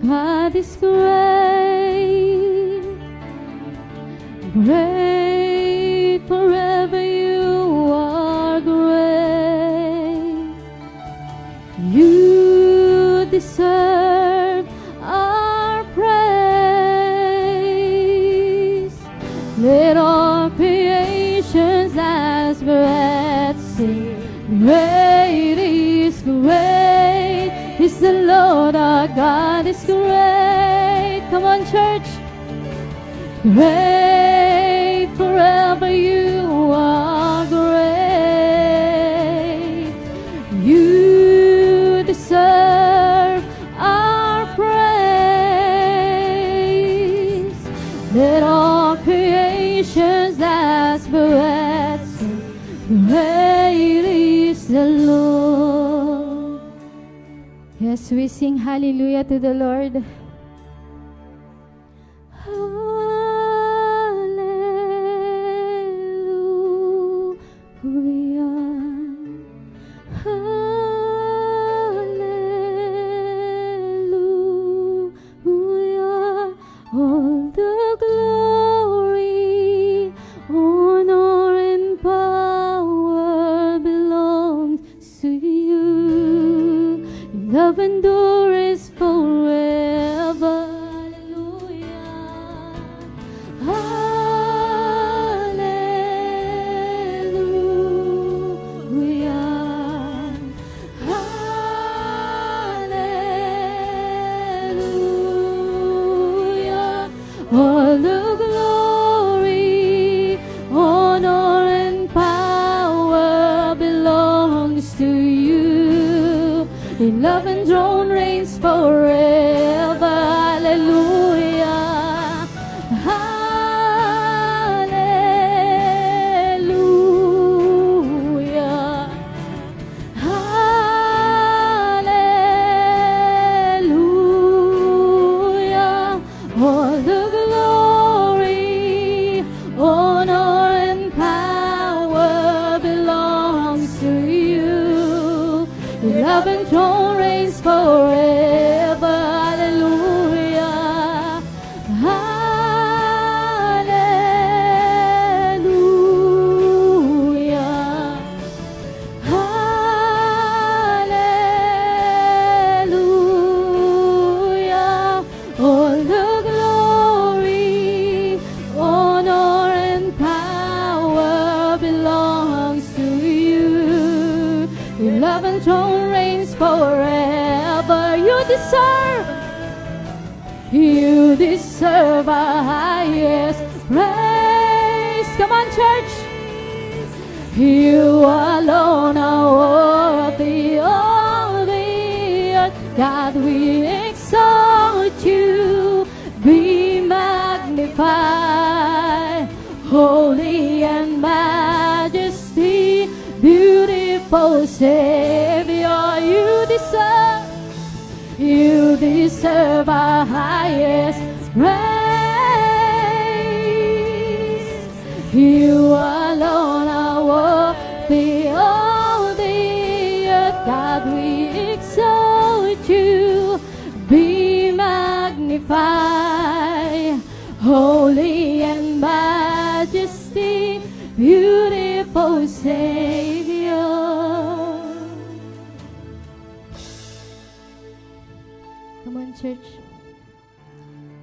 God is great, great forever you are great. You deserve our praise. Let all creations as breath sing, great is the Lord, our God is great. Come on, church. Great forever you are great. You deserve our praise. Let all creations as breath sing, great is the Lord. Yes, we sing hallelujah to the Lord. Love endures forever. Hallelujah. Hallelujah. All the glory, honor, and power belongs to you. In love and throne reigns forever. Hallelujah. Hallelujah. Hallelujah. All the glory, honor, and power belongs to you. Your love and throne reigns forever. Hallelujah. Hallelujah. Hallelujah. All the glory, honor, and power belongs to you. Your love and throne reigns forever. You deserve our highest praise. Come on, church. You alone are worthy of the earth. God, we exalt you. Be magnified, holy and majesty, beautiful Savior. You deserve our highest praise. You alone are worthy of the earth. God, we exalt you. Be magnified, holy and majesty, beautiful Savior. Come on, church.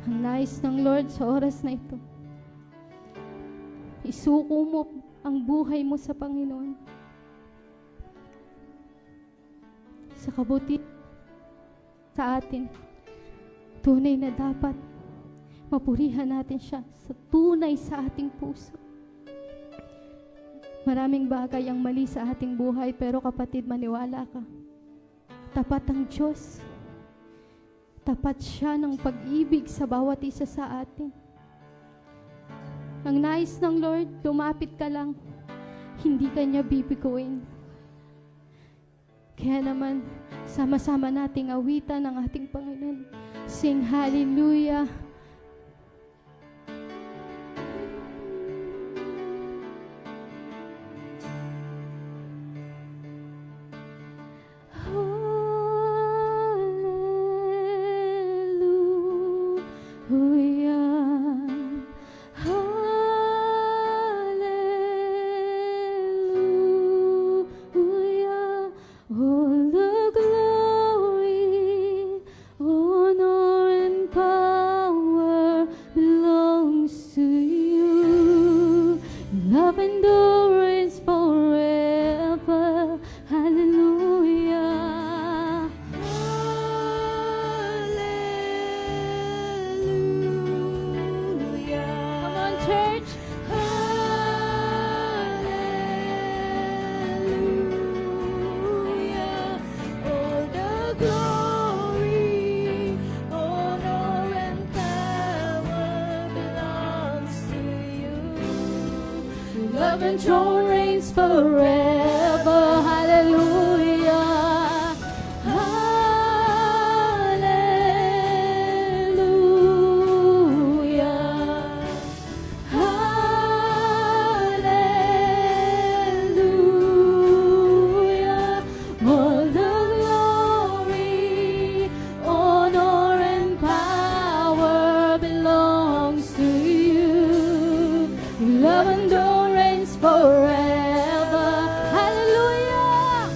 Ang nais ng Lord sa oras na ito, isuko mo ang buhay mo sa Panginoon. Sa kabuti sa atin, tunay na dapat mapurihan natin siya sa tunay sa ating puso. Maraming bagay ang mali sa ating buhay, pero kapatid, maniwala ka. Tapat ang Diyos. Tapat siya ng pag-ibig sa bawat isa sa atin. Ang nais ng Lord, lumapit ka lang. Hindi ka niya bibiguin. Kaya naman, sama-sama nating awitan ang ating Panginoon. Sing hallelujah. Hallelujah. Hallelujah. All the glory, honor, and power belongs to you. Love endures forever. Hallelujah. Hallelujah. Come on, church. Hallelujah. All the glory, honor, and power belongs to you. Love and joy reigns forever. Hallelujah. Hallelujah. All the glory, honor, and power belongs to you. Your love and joy reigns forever. Hallelujah.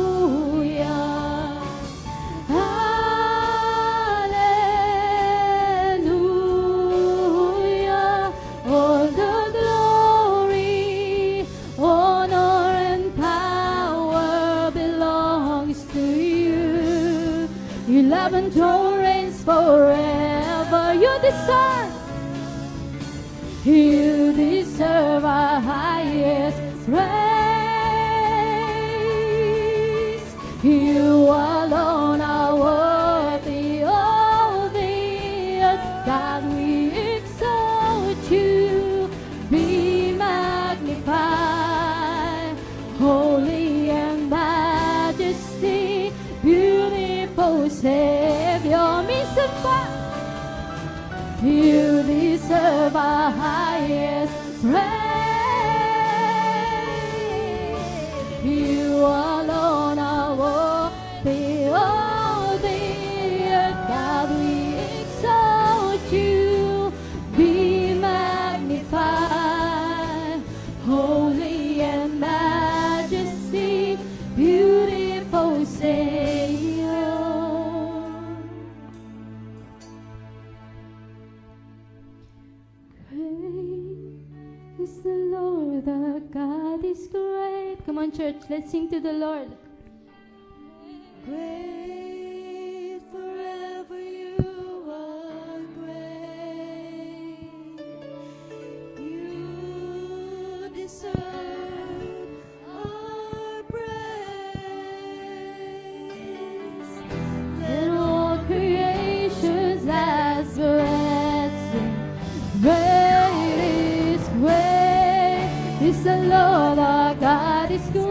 Hallelujah. Hallelujah. All the glory, honor, and power belongs to you. Your love and joy reigns forever. You deserve our highest praise. You alone are worthy of the earth. God, we exalt you. Be magnified, holy and majesty, beautiful Savior. Minsan pa, you deserve our highest praise. You alone are worthy of the earth. God, we exalt you. Be magnified, holy and majesty, beautiful Savior. Great is the Lord, our God is great. Come on, church, let's sing to the Lord. Great, forever you are great. You deserve our praise. Let all creations as sing. Great is the Lord, our God is great.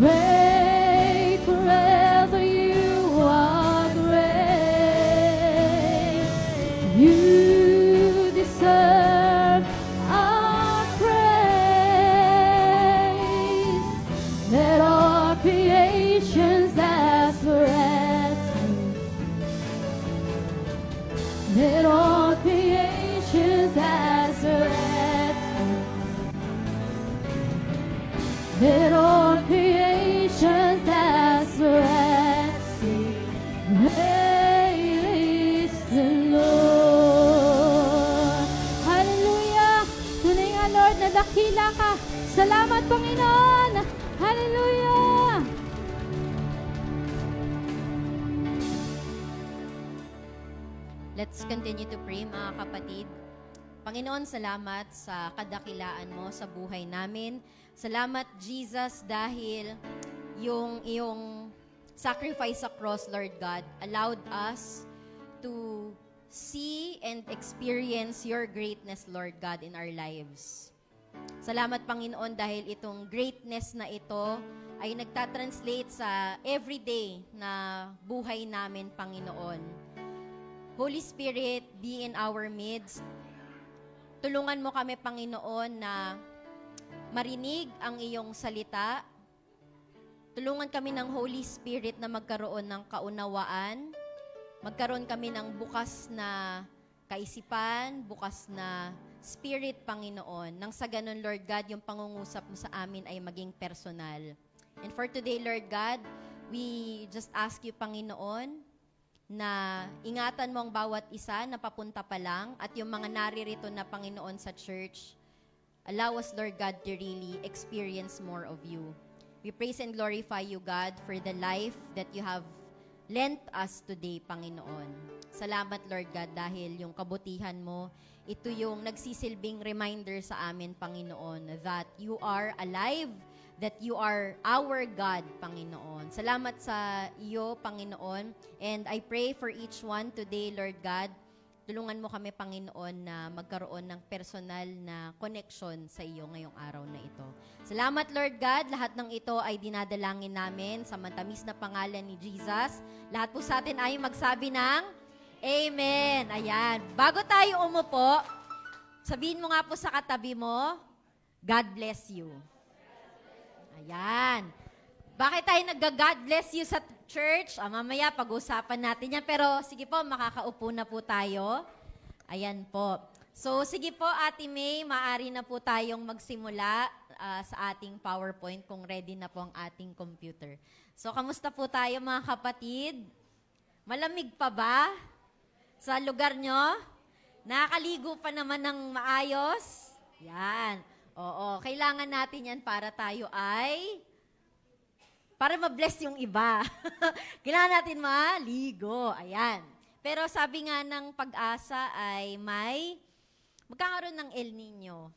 Great, forever you are great. You deserve our praise. Let all creations that's let all creations that's let all creations that's praise the Lord. Hallelujah! Tunay nga, Lord, na dakila ka. Salamat, Panginoon! Hallelujah! Let's continue to pray, mga kapatid. Panginoon, salamat sa kadakilaan mo sa buhay namin. Salamat, Jesus, dahil yung iyong sacrifice sa cross, Lord God, allowed us to see and experience your greatness, Lord God, in our lives. Salamat, Panginoon, dahil itong greatness na ito ay nagtatranslate sa everyday na buhay namin, Panginoon. Holy Spirit, be in our midst. Tulungan mo kami, Panginoon, na marinig ang iyong salita, Tulungan kami ng Holy Spirit na magkaroon ng kaunawaan, magkaroon kami ng bukas na kaisipan, bukas na spirit, Panginoon. Nang sa ganun, Lord God, yung pangungusap mo sa amin ay maging personal. And for today, Lord God, we just ask you, Panginoon, na ingatan mo ang bawat isa na papunta pa lang at yung mga naririto na, Panginoon, sa church, allow us, Lord God, to really experience more of you. We praise and glorify you, God, for the life that you have lent us today, Panginoon. Salamat, Lord God, dahil yung kabutihan mo, ito yung nagsisilbing reminder sa amin, Panginoon, that you are alive, that you are our God, Panginoon. Salamat sa iyo, Panginoon. And I pray for each one today, Lord God, tulungan mo kami, Panginoon, na magkaroon ng personal na connection sa iyo ngayong araw na ito. Salamat, Lord God. Lahat ng ito ay dinadalangin namin sa matamis na pangalan ni Jesus. Lahat po sa atin ay magsabi ng Amen. Ayan. Bago tayo umupo, sabihin mo nga po sa katabi mo, God bless you. Ayan. Bakit tayo nag-God bless you sa church? Mamaya pag-usapan natin yan. Pero sige po, makakaupo na po tayo. Ayan po. So sige po, Ate May, maaari na po tayong magsimula sa ating PowerPoint kung ready na po ang ating computer. So kamusta po tayo mga kapatid? Malamig pa ba sa lugar nyo? Nakakaligo pa naman ng maayos? Yan. Oo, kailangan natin yan para tayo para ma-bless yung iba. Kailangan natin maligo. Ayan. Pero sabi nga ng Pag-asa ay magkakaroon ng El Nino.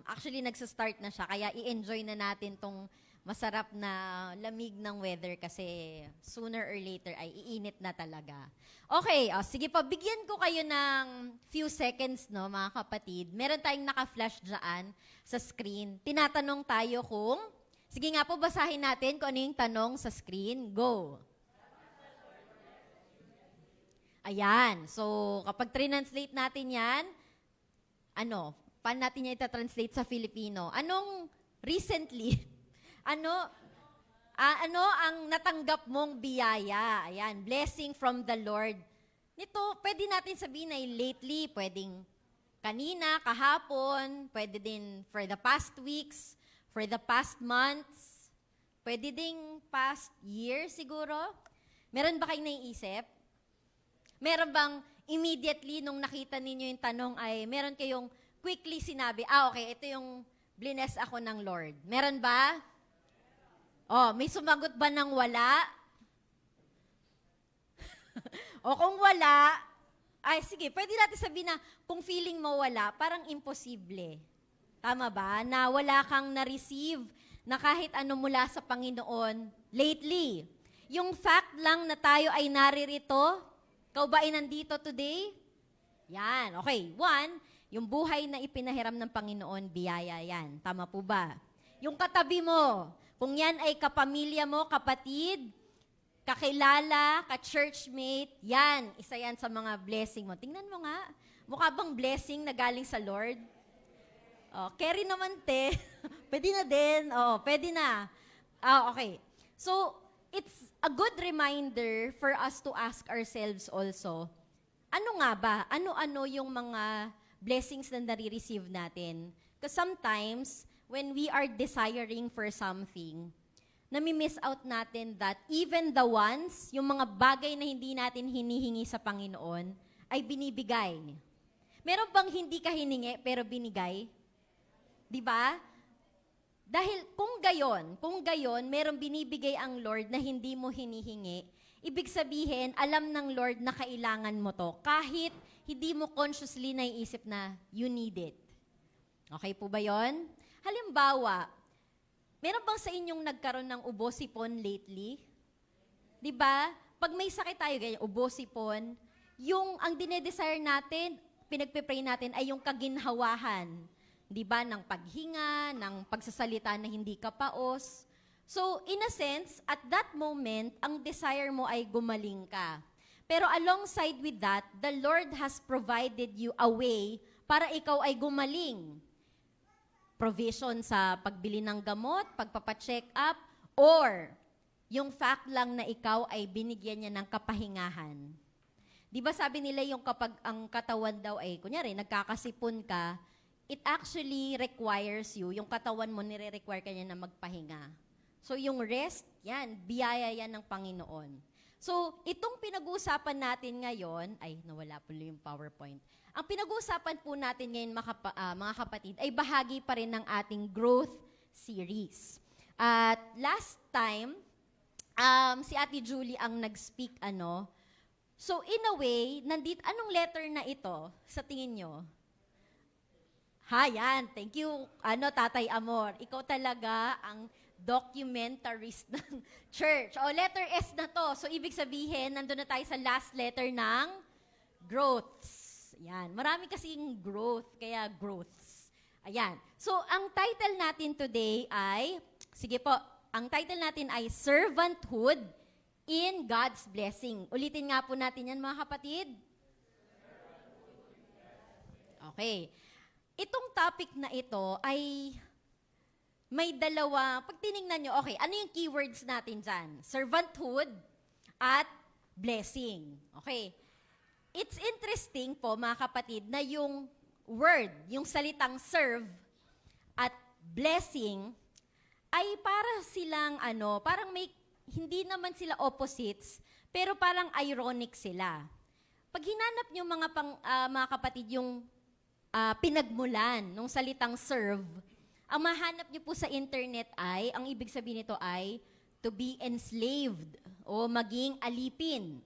Actually, nagsa-start na siya. Kaya i-enjoy na natin tong masarap na lamig ng weather kasi sooner or later ay iinit na talaga. Okay, sige pa, bigyan ko kayo ng few seconds, no, mga kapatid. Meron tayong naka-flash dyan sa screen. Tinatanong tayo kung, sige nga po, basahin natin kung ano yung tanong sa screen. Go! Ayan, so kapag translate natin yan, paano natin yan ita-translate sa Filipino? Anong recently, ano ang natanggap mong biyaya? Ayan, blessing from the Lord. Nito, pwede natin sabihin ay lately, pwedeng kanina, kahapon, pwede din for the past weeks, for the past months, pwede ding past year siguro. Meron ba kayong naiisip? Meron bang immediately nung nakita ninyo yung tanong ay meron kayong quickly sinabi, okay, ito yung bless ako ng Lord. Meron ba? May sumagot ba ng wala? O kung wala, ay sige, pwede natin sabihin na kung feeling mo wala, parang imposible. Tama ba? Na wala kang na-receive na kahit ano mula sa Panginoon lately. Yung fact lang na tayo ay naririto, ikaw ba ay nandito today? Yan. Okay. One, yung buhay na ipinahiram ng Panginoon, biyaya yan. Tama po ba? Yung katabi mo, kung yan ay kapamilya mo, kapatid, kakilala, ka-churchmate, yan, isa yan sa mga blessing mo. Tingnan mo nga, mukha bang blessing na galing sa Lord? Carry naman, te. Pwede na din. Pwede na. Okay. So, it's a good reminder for us to ask ourselves also, ano nga ba? Ano-ano yung mga blessings na nare-receive natin? Because sometimes, when we are desiring for something, nami-miss out natin that even the ones, yung mga bagay na hindi natin hinihingi sa Panginoon, ay binibigay. Meron bang hindi ka hiningi pero binigay? Di ba? Dahil kung gayon, merong binibigay ang Lord na hindi mo hinihingi, ibig sabihin, alam ng Lord na kailangan mo to, kahit hindi mo consciously naiisip na you need it. Okay po ba yon? Halimbawa, meron bang sa inyong nagkaroon ng ubo-sipon lately? Di ba? Pag may sakit tayo, ganyan, ubo-sipon, yung ang dinedesire natin, pinagpipray natin ay yung kaginhawahan. Di ba? Ng paghinga, ng pagsasalita na hindi ka paos. So, in a sense, at that moment, ang desire mo ay gumaling ka. Pero alongside with that, the Lord has provided you a way para ikaw ay gumaling. Provision sa pagbili ng gamot, pagpapacheck up, Or, yung fact lang na ikaw ay binigyan niya ng kapahingahan. Di ba sabi nila yung kapag ang katawan daw ay, kunyari, nagkakasipon ka, it actually requires you, yung katawan mo nire-require ka niya na magpahinga. So yung rest, yan, biyaya yan ng Panginoon. So itong pinag-uusapan natin ngayon, ay nawala po yung PowerPoint. Ang pinag-uusapan po natin ngayon mga kapatid ay bahagi pa rin ng ating growth series. At last time, si Ate Julie ang nag-speak So in a way, anong letter na ito sa tingin nyo? Yan. Thank you, Tatay Amor. Ikaw talaga ang documentarist ng church. O, letter S na to. So, ibig sabihin, nandun na tayo sa last letter ng growths. Yan. Marami kasing growth, kaya growths. Ayan. So, ang title natin today ay, sige po, ang title natin ay Servanthood in God's Blessing. Ulitin nga po natin yan, mga kapatid. Okay. Itong topic na ito ay may dalawa, pag tinignan nyo, okay, ano yung keywords natin dyan? Servanthood at blessing. Okay. It's interesting po, mga kapatid, na yung word, yung salitang serve at blessing, ay para silang, parang hindi naman sila opposites, pero parang ironic sila. Pag hinanap nyo mga kapatid, yung pinagmulan ng salitang serve, ang mahanap niyo po sa internet ay, ang ibig sabihin nito ay, to be enslaved o maging alipin.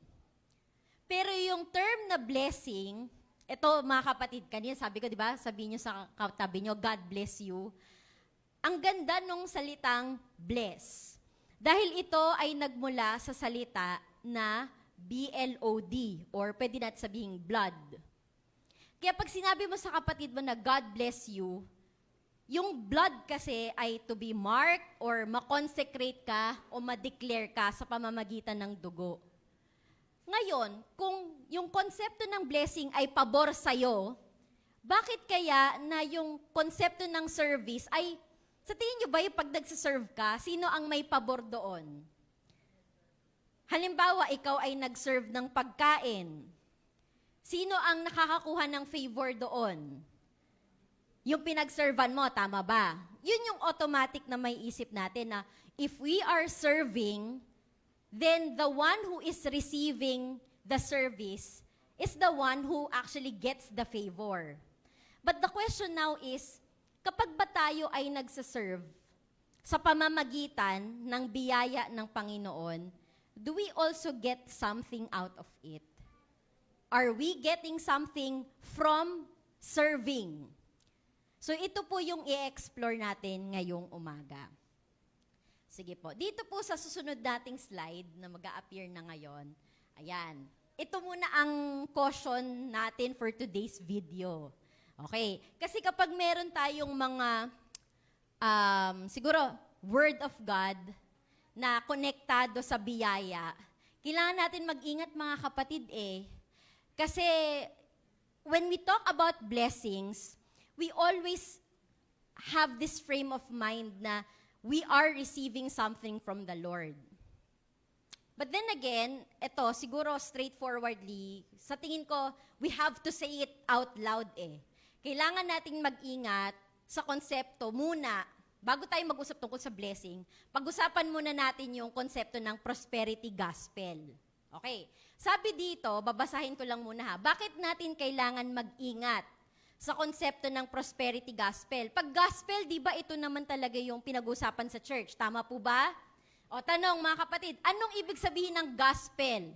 Pero yung term na blessing, ito mga kapatid, kanina sabi ko, di ba, sabihin niyo sa katabi niyo, God bless you. Ang ganda nung salitang bless. Dahil ito ay nagmula sa salita na B-L-O-D or pwede natin sabihin blood. Kaya pag sinabi mo sa kapatid mo na God bless you, yung blood kasi ay to be marked or ma-consecrate ka o ma-declare ka sa pamamagitan ng dugo. Ngayon, kung yung konsepto ng blessing ay pabor sa'yo, bakit kaya na yung konsepto ng service ay, sa tingin nyo ba yung pag nagsiserve ka, sino ang may pabor doon? Halimbawa, ikaw ay nag-serve ng pagkain. Sino ang nakakakuha ng favor doon? Yung pinag-servan mo, tama ba? Yun yung automatic na may isip natin na if we are serving, then the one who is receiving the service is the one who actually gets the favor. But the question now is, kapag ba tayo ay nagsaserve sa pamamagitan ng biyaya ng Panginoon, do we also get something out of it? Are we getting something from serving? So ito po yung i-explore natin ngayong umaga. Sige po. Dito po sa susunod nating slide na mag-a-appear na ngayon. Ayan. Ito muna ang caution natin for today's video. Okay. Kasi kapag meron tayong mga, siguro, Word of God na konektado sa biyaya, kailangan natin mag-ingat mga kapatid Kasi when we talk about blessings, we always have this frame of mind na we are receiving something from the Lord. But then again, ito, siguro straightforwardly, sa tingin ko, we have to say it out loud Kailangan nating mag-ingat sa konsepto muna, bago tayo mag-usap tungkol sa blessing, pag-usapan muna natin yung konsepto ng prosperity gospel. Okay. Sabi dito, babasahin ko lang muna bakit natin kailangan mag-ingat sa konsepto ng prosperity gospel? Pag gospel, di ba ito naman talaga yung pinag-usapan sa church? Tama po ba? O tanong mga kapatid, anong ibig sabihin ng gospel?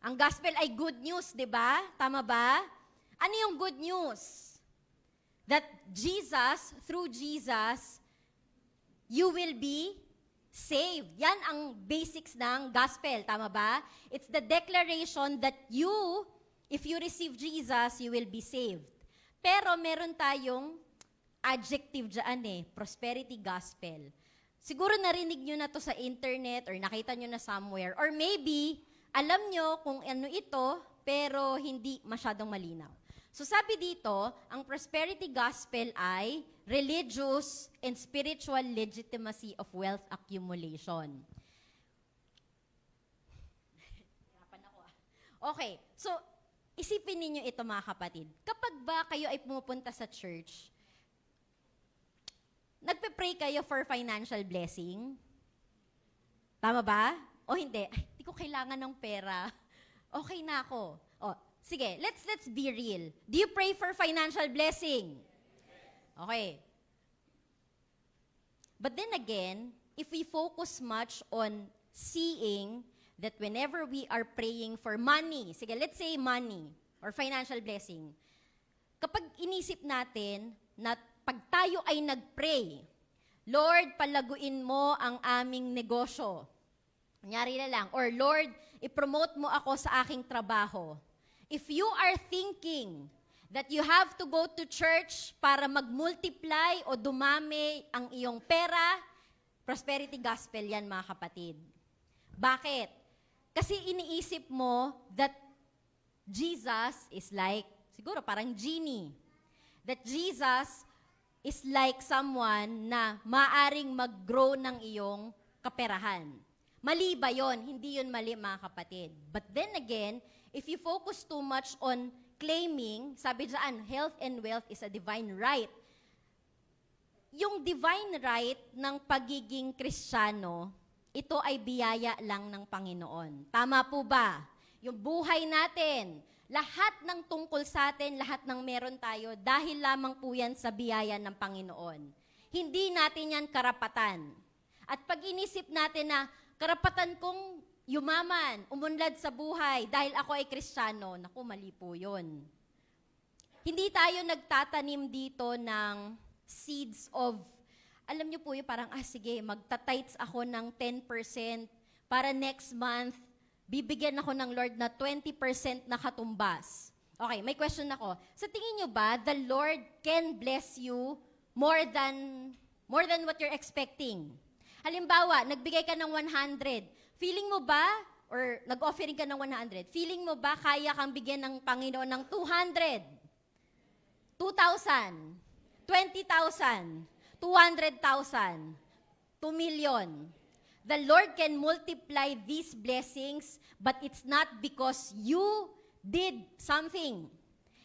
Ang gospel ay good news, di ba? Tama ba? Ano yung good news? That Jesus, through Jesus, you will be saved. Yan ang basics ng gospel, tama ba? It's the declaration that you, if you receive Jesus, you will be saved. Pero meron tayong adjective dyan prosperity gospel. Siguro narinig nyo na to sa internet or nakita nyo na somewhere. Or maybe, alam nyo kung ano ito, pero hindi masyadong malinaw. So sabi dito, ang prosperity gospel ay religious and spiritual legitimacy of wealth accumulation. Hirapan ako ah. Okay, so isipin ninyo ito mga kapatid. Kapag ba kayo ay pumupunta sa church, nagpe-pray kayo for financial blessing? Tama ba? O hindi? Ay, di ko kailangan ng pera. Okay na ako. O, sige, let's be real. Do you pray for financial blessing? Okay. But then again, if we focus much on seeing that whenever we are praying for money, sige, let's say money or financial blessing, kapag inisip natin na pag tayo ay nag-pray, Lord, palaguin mo ang aming negosyo. Kunyari na lang. Or Lord, i-promote mo ako sa aking trabaho. If you are thinking that you have to go to church para mag-multiply o dumami ang iyong pera, prosperity gospel yan mga kapatid. Bakit? Kasi iniisip mo that Jesus is like, siguro parang genie. That Jesus is like someone na maaring mag-grow ng iyong kaperahan. Mali ba yun? Hindi yun mali mga kapatid. But then again, if you focus too much on claiming, sabi dyan, health and wealth is a divine right. Yung divine right ng pagiging Kristiyano, ito ay biyaya lang ng Panginoon. Tama po ba? Yung buhay natin, lahat ng tungkol sa atin, lahat ng meron tayo, dahil lamang po yan sa biyaya ng Panginoon. Hindi natin yan karapatan. At pag inisip natin na karapatan kong yumaman, umunlad sa buhay dahil ako ay Kristiyano, naku, mali po yun. Hindi tayo nagtatanim dito ng seeds of, alam niyo po yung parang, sige, magta-tithes ako ng 10% para next month, bibigyan ako ng Lord na 20% na katumbas. Okay, may question ako. Sa tingin niyo ba, the Lord can bless you more than what you're expecting? Halimbawa, nagbigay ka ng 100. Feeling mo ba, or nag-offering ka ng 100, feeling mo ba kaya kang bigyan ng Panginoon ng 200? 2,000? 20,000? 200,000? 2 million? The Lord can multiply these blessings, but it's not because you did something.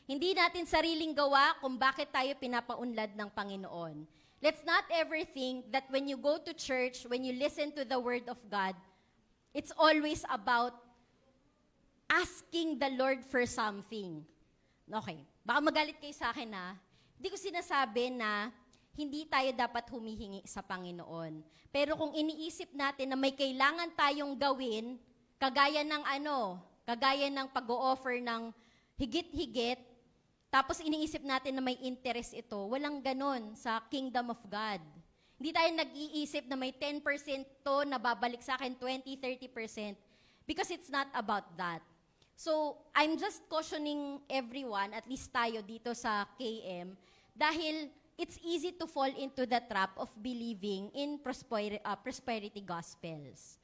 Hindi natin sariling gawa kung bakit tayo pinapaunlad ng Panginoon. Let's not ever think that when you go to church, when you listen to the Word of God, it's always about asking the Lord for something. Okay, baka magalit kayo sa akin na, hindi ko sinasabi na hindi tayo dapat humihingi sa Panginoon. Pero kung iniisip natin na may kailangan tayong gawin, kagaya ng pag-o-offer ng higit-higit, tapos iniisip natin na may interest ito, walang ganon sa kingdom of God. Hindi tayo nag-iisip na may 10% to na babalik sa akin, 20, 30%, because it's not about that. So, I'm just cautioning everyone, at least tayo dito sa KM, dahil it's easy to fall into the trap of believing in prosperity gospels.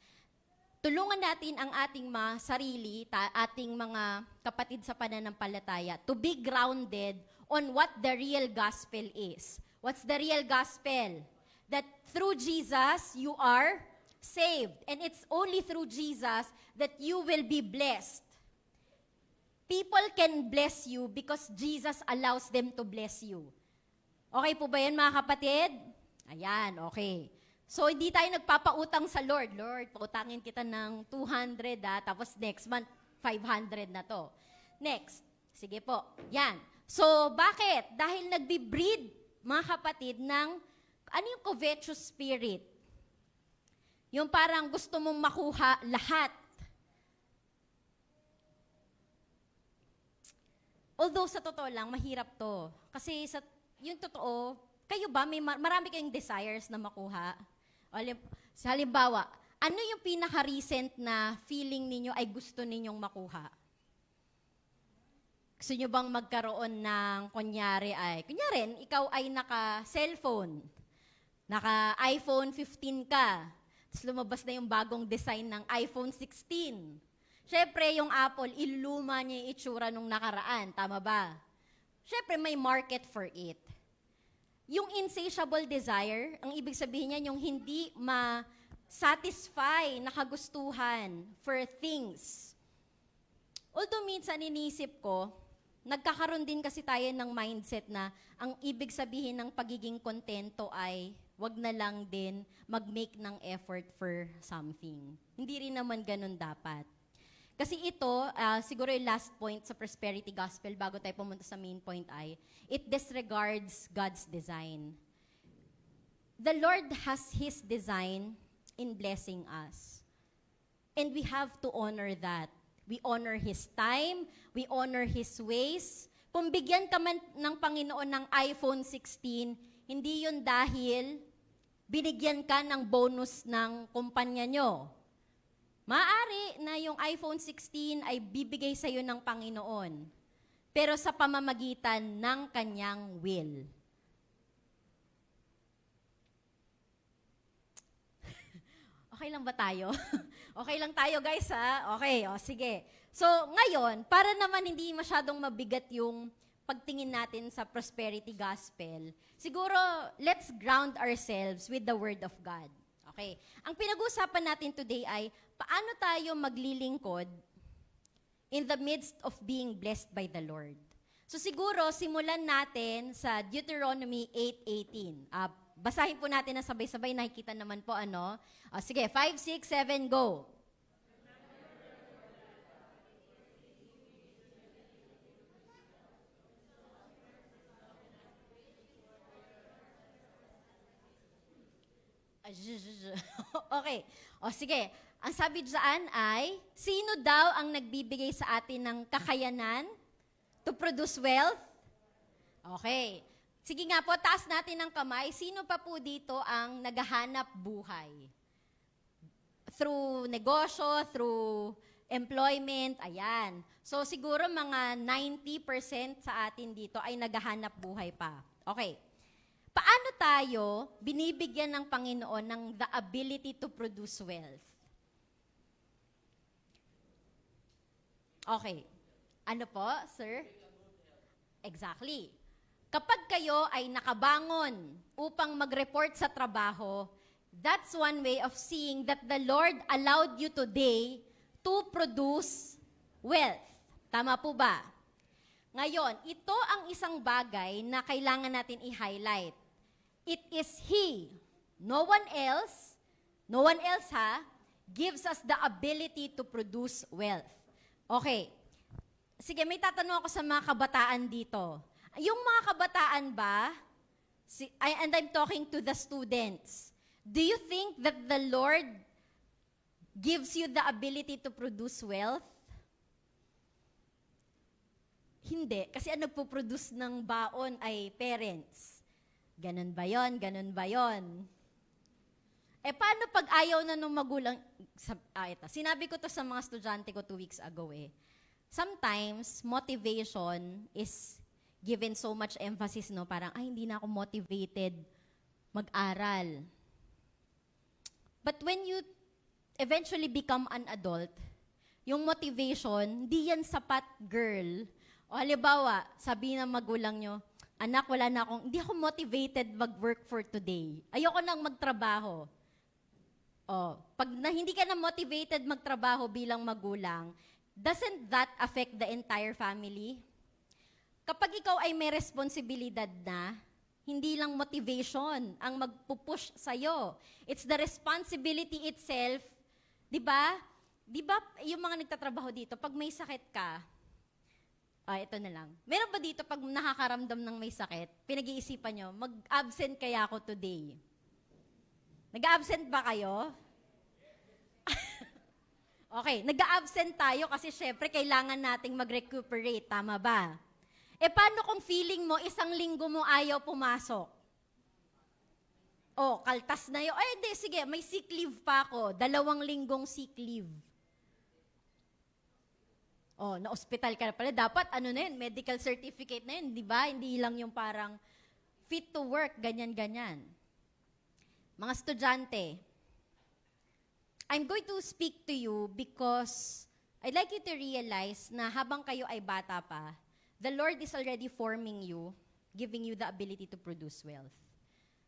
Tulungan natin ang ating mga sarili, ating mga kapatid sa pananampalataya to be grounded on what the real gospel is. What's the real gospel? That through Jesus, you are saved. And it's only through Jesus that you will be blessed. People can bless you because Jesus allows them to bless you. Okay po ba yan mga kapatid? Ayan, okay. So, hindi tayo nagpapautang sa Lord. Lord, pautangin kita ng 200 tapos next month, 500 na to. Next. Sige po. Yan. So, bakit? Dahil nagbi-breed, mga kapatid, ng, ano yung covetous spirit? Yung parang gusto mong makuha lahat. Although, sa totoo lang, mahirap to. Kasi, yung totoo, kayo ba, marami kayong desires na makuha? Sa halimbawa, ano yung pinaka-recent na feeling ninyo ay gusto ninyong makuha? Gusto nyo bang magkaroon ng, kunyari, ikaw ay naka-cellphone, naka-iPhone 15 ka, tapos lumabas na yung bagong design ng iPhone 16. Syempre, yung Apple, iluluma niya yung itsura nung nakaraan, tama ba? syempre may market for it. Yung insatiable desire, ang ibig sabihin niya, yung hindi ma-satisfy na kagustuhan for things. Although minsan iniisip ko, nagkakaroon din kasi tayo ng mindset na ang ibig sabihin ng pagiging kontento ay wag na lang din mag-make ng effort for something. Hindi rin naman ganun dapat. Kasi ito, siguro yung last point sa prosperity gospel bago tayo pumunta sa main point ay, it disregards God's design. The Lord has His design in blessing us. And we have to honor that. We honor His time, we honor His ways. Kung bigyan ka man ng Panginoon ng iPhone 16, hindi yun dahil binigyan ka ng bonus ng kumpanya nyo. Maaari na yung iPhone 16 ay bibigay sa iyo ng Panginoon, pero sa pamamagitan ng kanyang will. Okay lang ba tayo? Okay lang tayo, guys, ha? Okay, sige. So, ngayon, para naman hindi masyadong mabigat yung pagtingin natin sa prosperity gospel, siguro, let's ground ourselves with the Word of God. Okay. Ang pinag-uusapan natin today ay, paano tayo maglilingkod in the midst of being blessed by the Lord? So siguro, simulan natin sa Deuteronomy 8:18. Basahin po natin na sabay-sabay, nakikita naman po ano. Sige, 5, 6, 7, go. Okay. Sige. Ang sabi dyan ay, sino daw ang nagbibigay sa atin ng kakayanan to produce wealth? Okay. Sige nga po, taas natin ng kamay. Sino pa po dito ang naghahanap buhay? Through negosyo, through employment, ayan. So siguro mga 90% sa atin dito ay naghahanap buhay pa. Okay. Paano tayo binibigyan ng Panginoon ng the ability to produce wealth? Okay. Ano po, sir? Exactly. Kapag kayo ay nakabangon upang mag-report sa trabaho, that's one way of seeing that the Lord allowed you today to produce wealth. Tama po ba? Ngayon, ito ang isang bagay na kailangan natin i-highlight. It is He, no one else gives us the ability to produce wealth. Okay. Sige, may tatanong ako sa mga kabataan dito. Yung mga kabataan ba, and I'm talking to the students, do you think that the Lord gives you the ability to produce wealth? Hindi. Kasi ang nagpo-produce ng baon ay parents. Ganun ba yon? Ganun ba yon? Paano pag ayaw na nung magulang? Ito. Sinabi ko to sa mga estudyante ko 2 weeks ago Sometimes, motivation is given so much emphasis, no? Parang, hindi na ako motivated mag-aral. But when you eventually become an adult, yung motivation, hindi yan sapat, girl. O halimbawa, sabi ng magulang nyo, anak, hindi ako motivated mag-work for today. Ayoko nang magtrabaho. Pag hindi ka na motivated magtrabaho bilang magulang, doesn't that affect the entire family? Kapag ikaw ay may responsibilidad na, hindi lang motivation ang magpupush sa'yo. It's the responsibility itself. Di ba? Di ba yung mga nagtatrabaho dito, pag may sakit ka, ito na lang. Meron ba dito pag nakakaramdam ng may sakit, pinag-iisipan nyo, mag-absent kaya ako today? Nag-absent ba kayo? Okay, nag-absent tayo kasi syempre kailangan nating mag-recuperate, tama ba? Paano kung feeling mo, 1 linggo mo ayaw pumasok? Kaltas na yun. Hindi, sige, may sick leave pa ako. 2 linggong sick leave. Na-hospital ka na pala. Dapat, medical certificate na yun, di ba? Hindi lang yung parang fit to work, ganyan-ganyan. Mga estudyante, I'm going to speak to you because I'd like you to realize na habang kayo ay bata pa, the Lord is already forming you, giving you the ability to produce wealth.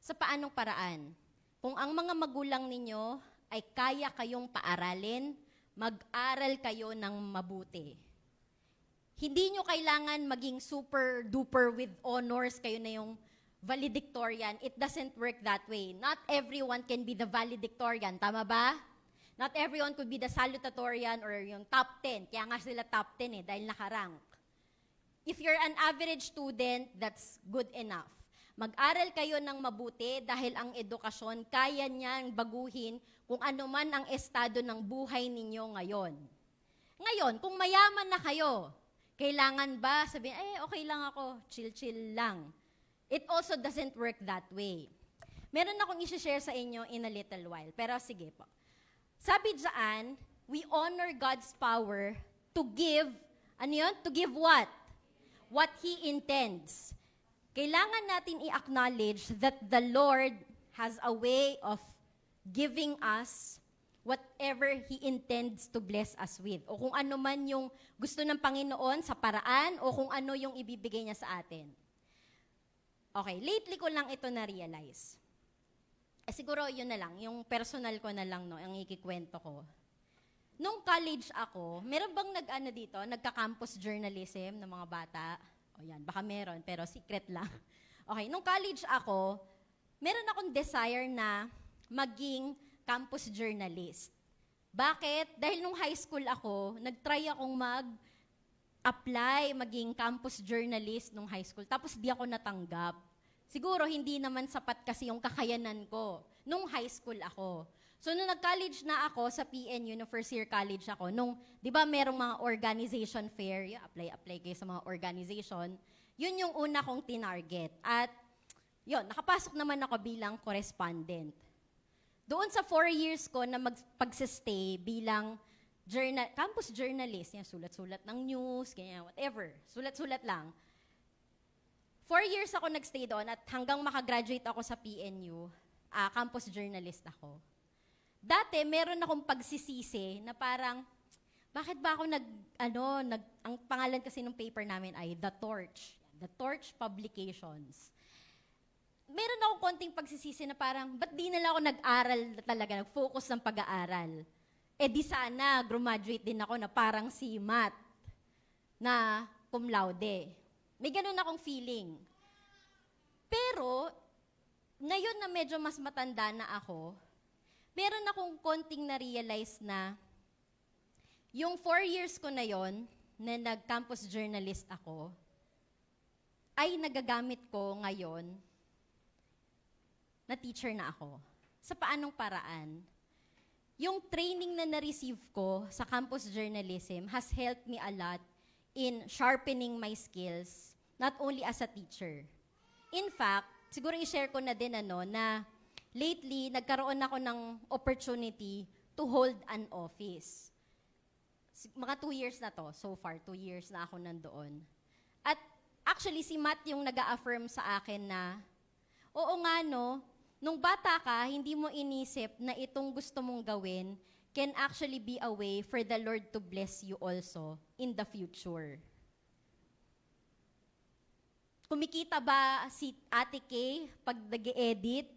Sa paanong paraan? Kung ang mga magulang ninyo ay kaya kayong paaralin, mag-aral kayo ng mabuti. Hindi nyo kailangan maging super duper with honors, kayo na yung valedictorian. It doesn't work that way. Not everyone can be the valedictorian. Tama ba? Not everyone could be the salutatorian or yung top 10. Kaya nga sila top 10 dahil nakarank. If you're an average student, that's good enough. Mag-aral kayo ng mabuti dahil ang edukasyon kaya niyang baguhin kung ano man ang estado ng buhay ninyo ngayon. Ngayon, kung mayaman na kayo, kailangan ba sabihin, okay lang ako, chill-chill lang. It also doesn't work that way. Meron akong i-share sa inyo in a little while, pero sige po. Sabi dyan, we honor God's power to give, ano yun? To give what? What He intends. Kailangan natin i-acknowledge that the Lord has a way of giving us whatever He intends to bless us with. O kung ano man yung gusto ng Panginoon sa paraan, o kung ano yung ibibigay niya sa atin. Okay, lately ko lang ito na-realize. Siguro yun na lang, yung personal ko na lang, no, ang ikikwento ko. Nung college ako, meron bang nagka-campus journalism ng mga bata? O yan, baka meron, pero secret lang. Okay, nung college ako, meron akong desire na maging campus journalist. Bakit? Dahil nung high school ako, nag-try akong apply maging campus journalist nung high school. Tapos di ako natanggap. Siguro hindi naman sapat kasi yung kakayanan ko nung high school ako. So nung nag-college na ako sa PNU, no first year college ako, nung, di ba merong mga organization fair, apply kayo sa mga organization, yun yung una kong tinarget. At yun, nakapasok naman ako bilang correspondent. Doon sa 4 years ko na pagsistay bilang campus journalist, yan, sulat-sulat ng news, ganyan, whatever, sulat-sulat lang. 4 years ako nagstay doon at hanggang makagraduate ako sa PNU, campus journalist ako. Dati, meron akong pagsisisi na parang, bakit ba ako ang pangalan kasi ng paper namin ay The Torch Publications. Meron akong konting pagsisisi na parang, ba't di nila ako nag-aral talaga, nag-focus ng pag-aaral? Di sana, graduate din ako na parang si Matt, na cum laude. May ganun akong feeling. Pero, ngayon na medyo mas matanda na ako, meron akong konting na-realize na yung 4 years ko na yon na nag-campus journalist ako, ay nagagamit ko ngayon na teacher na ako. Sa paanong paraan? Yung training na na-receive ko sa campus journalism has helped me a lot in sharpening my skills, not only as a teacher. In fact, siguro i-share ko na din na lately, nagkaroon ako ng opportunity to hold an office. Mga 2 years na to, so far, 2 years na ako nandoon. At actually, si Matt yung nag-a-affirm sa akin na, oo nga no, nung bata ka, hindi mo inisip na itong gusto mong gawin can actually be a way for the Lord to bless you also in the future. Kumikita ba si Ate Kay pag nag-edit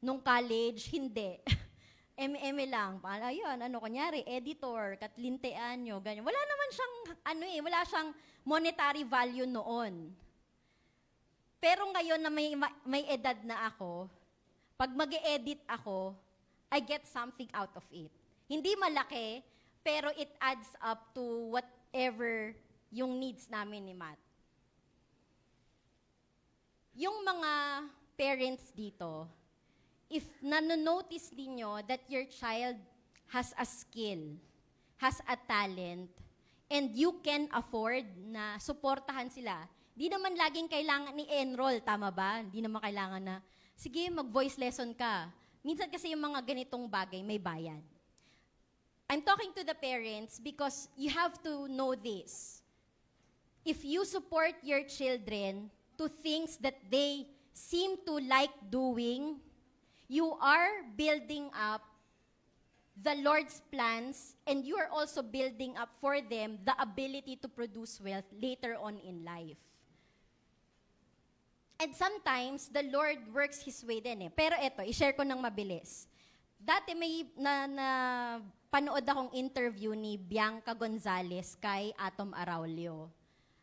nung college? Hindi. MM lang. Ayun, kunyari, editor, Kathleen Teanyo, ganyan. Wala naman siyang, wala siyang monetary value noon. Pero ngayon na may edad na ako, pag mag-e-edit ako, I get something out of it. Hindi malaki, pero it adds up to whatever yung needs namin ni Matt. Yung mga parents dito, if nanonotice ninyo that your child has a skill, has a talent, and you can afford na suportahan sila, di naman laging kailangan ni-enroll, tama ba? Di naman kailangan na, sige, mag-voice lesson ka. Minsan kasi yung mga ganitong bagay, may bayad. I'm talking to the parents because you have to know this. If you support your children to things that they seem to like doing, you are building up the Lord's plans, and you are also building up for them the ability to produce wealth later on in life. And sometimes, the Lord works His way din eh. Pero eto, i-share ko ng mabilis. Dati may panood akong interview ni Bianca Gonzalez kay Atom Araulio.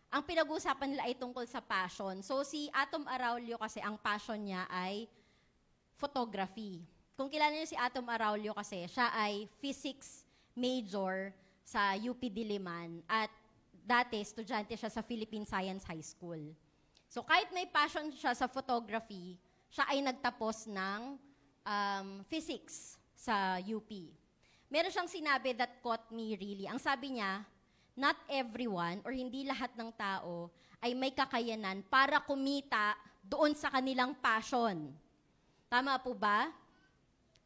Ang pinag-uusapan nila ay tungkol sa passion. So si Atom Araulio kasi, ang passion niya ay photography. Kung kilala niyo si Atom Araulio kasi, siya ay physics major sa UP Diliman at dati estudyante siya sa Philippine Science High School. So kahit may passion siya sa photography, siya ay nagtapos ng physics sa UP. Meron siyang sinabi that caught me really. Ang sabi niya, not everyone or hindi lahat ng tao ay may kakayanan para kumita doon sa kanilang passion. Tama po ba?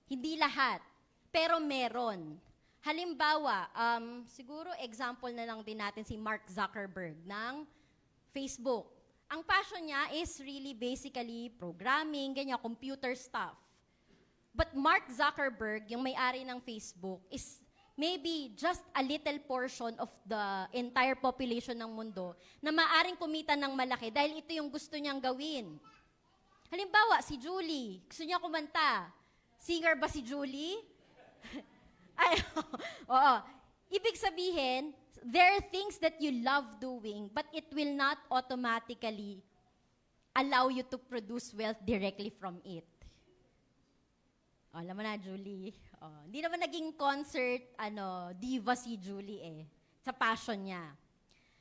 Hindi lahat, pero meron. Halimbawa, siguro example na lang din natin si Mark Zuckerberg ng Facebook. Ang passion niya is really basically programming, ganyan, computer stuff. But Mark Zuckerberg, yung may-ari ng Facebook, is maybe just a little portion of the entire population ng mundo na maaring kumita ng malaki dahil ito yung gusto niyang gawin. Halimbawa, si Julie, gusto niya kumanta. Singer ba si Julie? Ay, oo. Ibig sabihin, there are things that you love doing, but it will not automatically allow you to produce wealth directly from it. Alam mo na, Julie. Hindi naman naging concert, diva si Julie eh. Sa passion niya.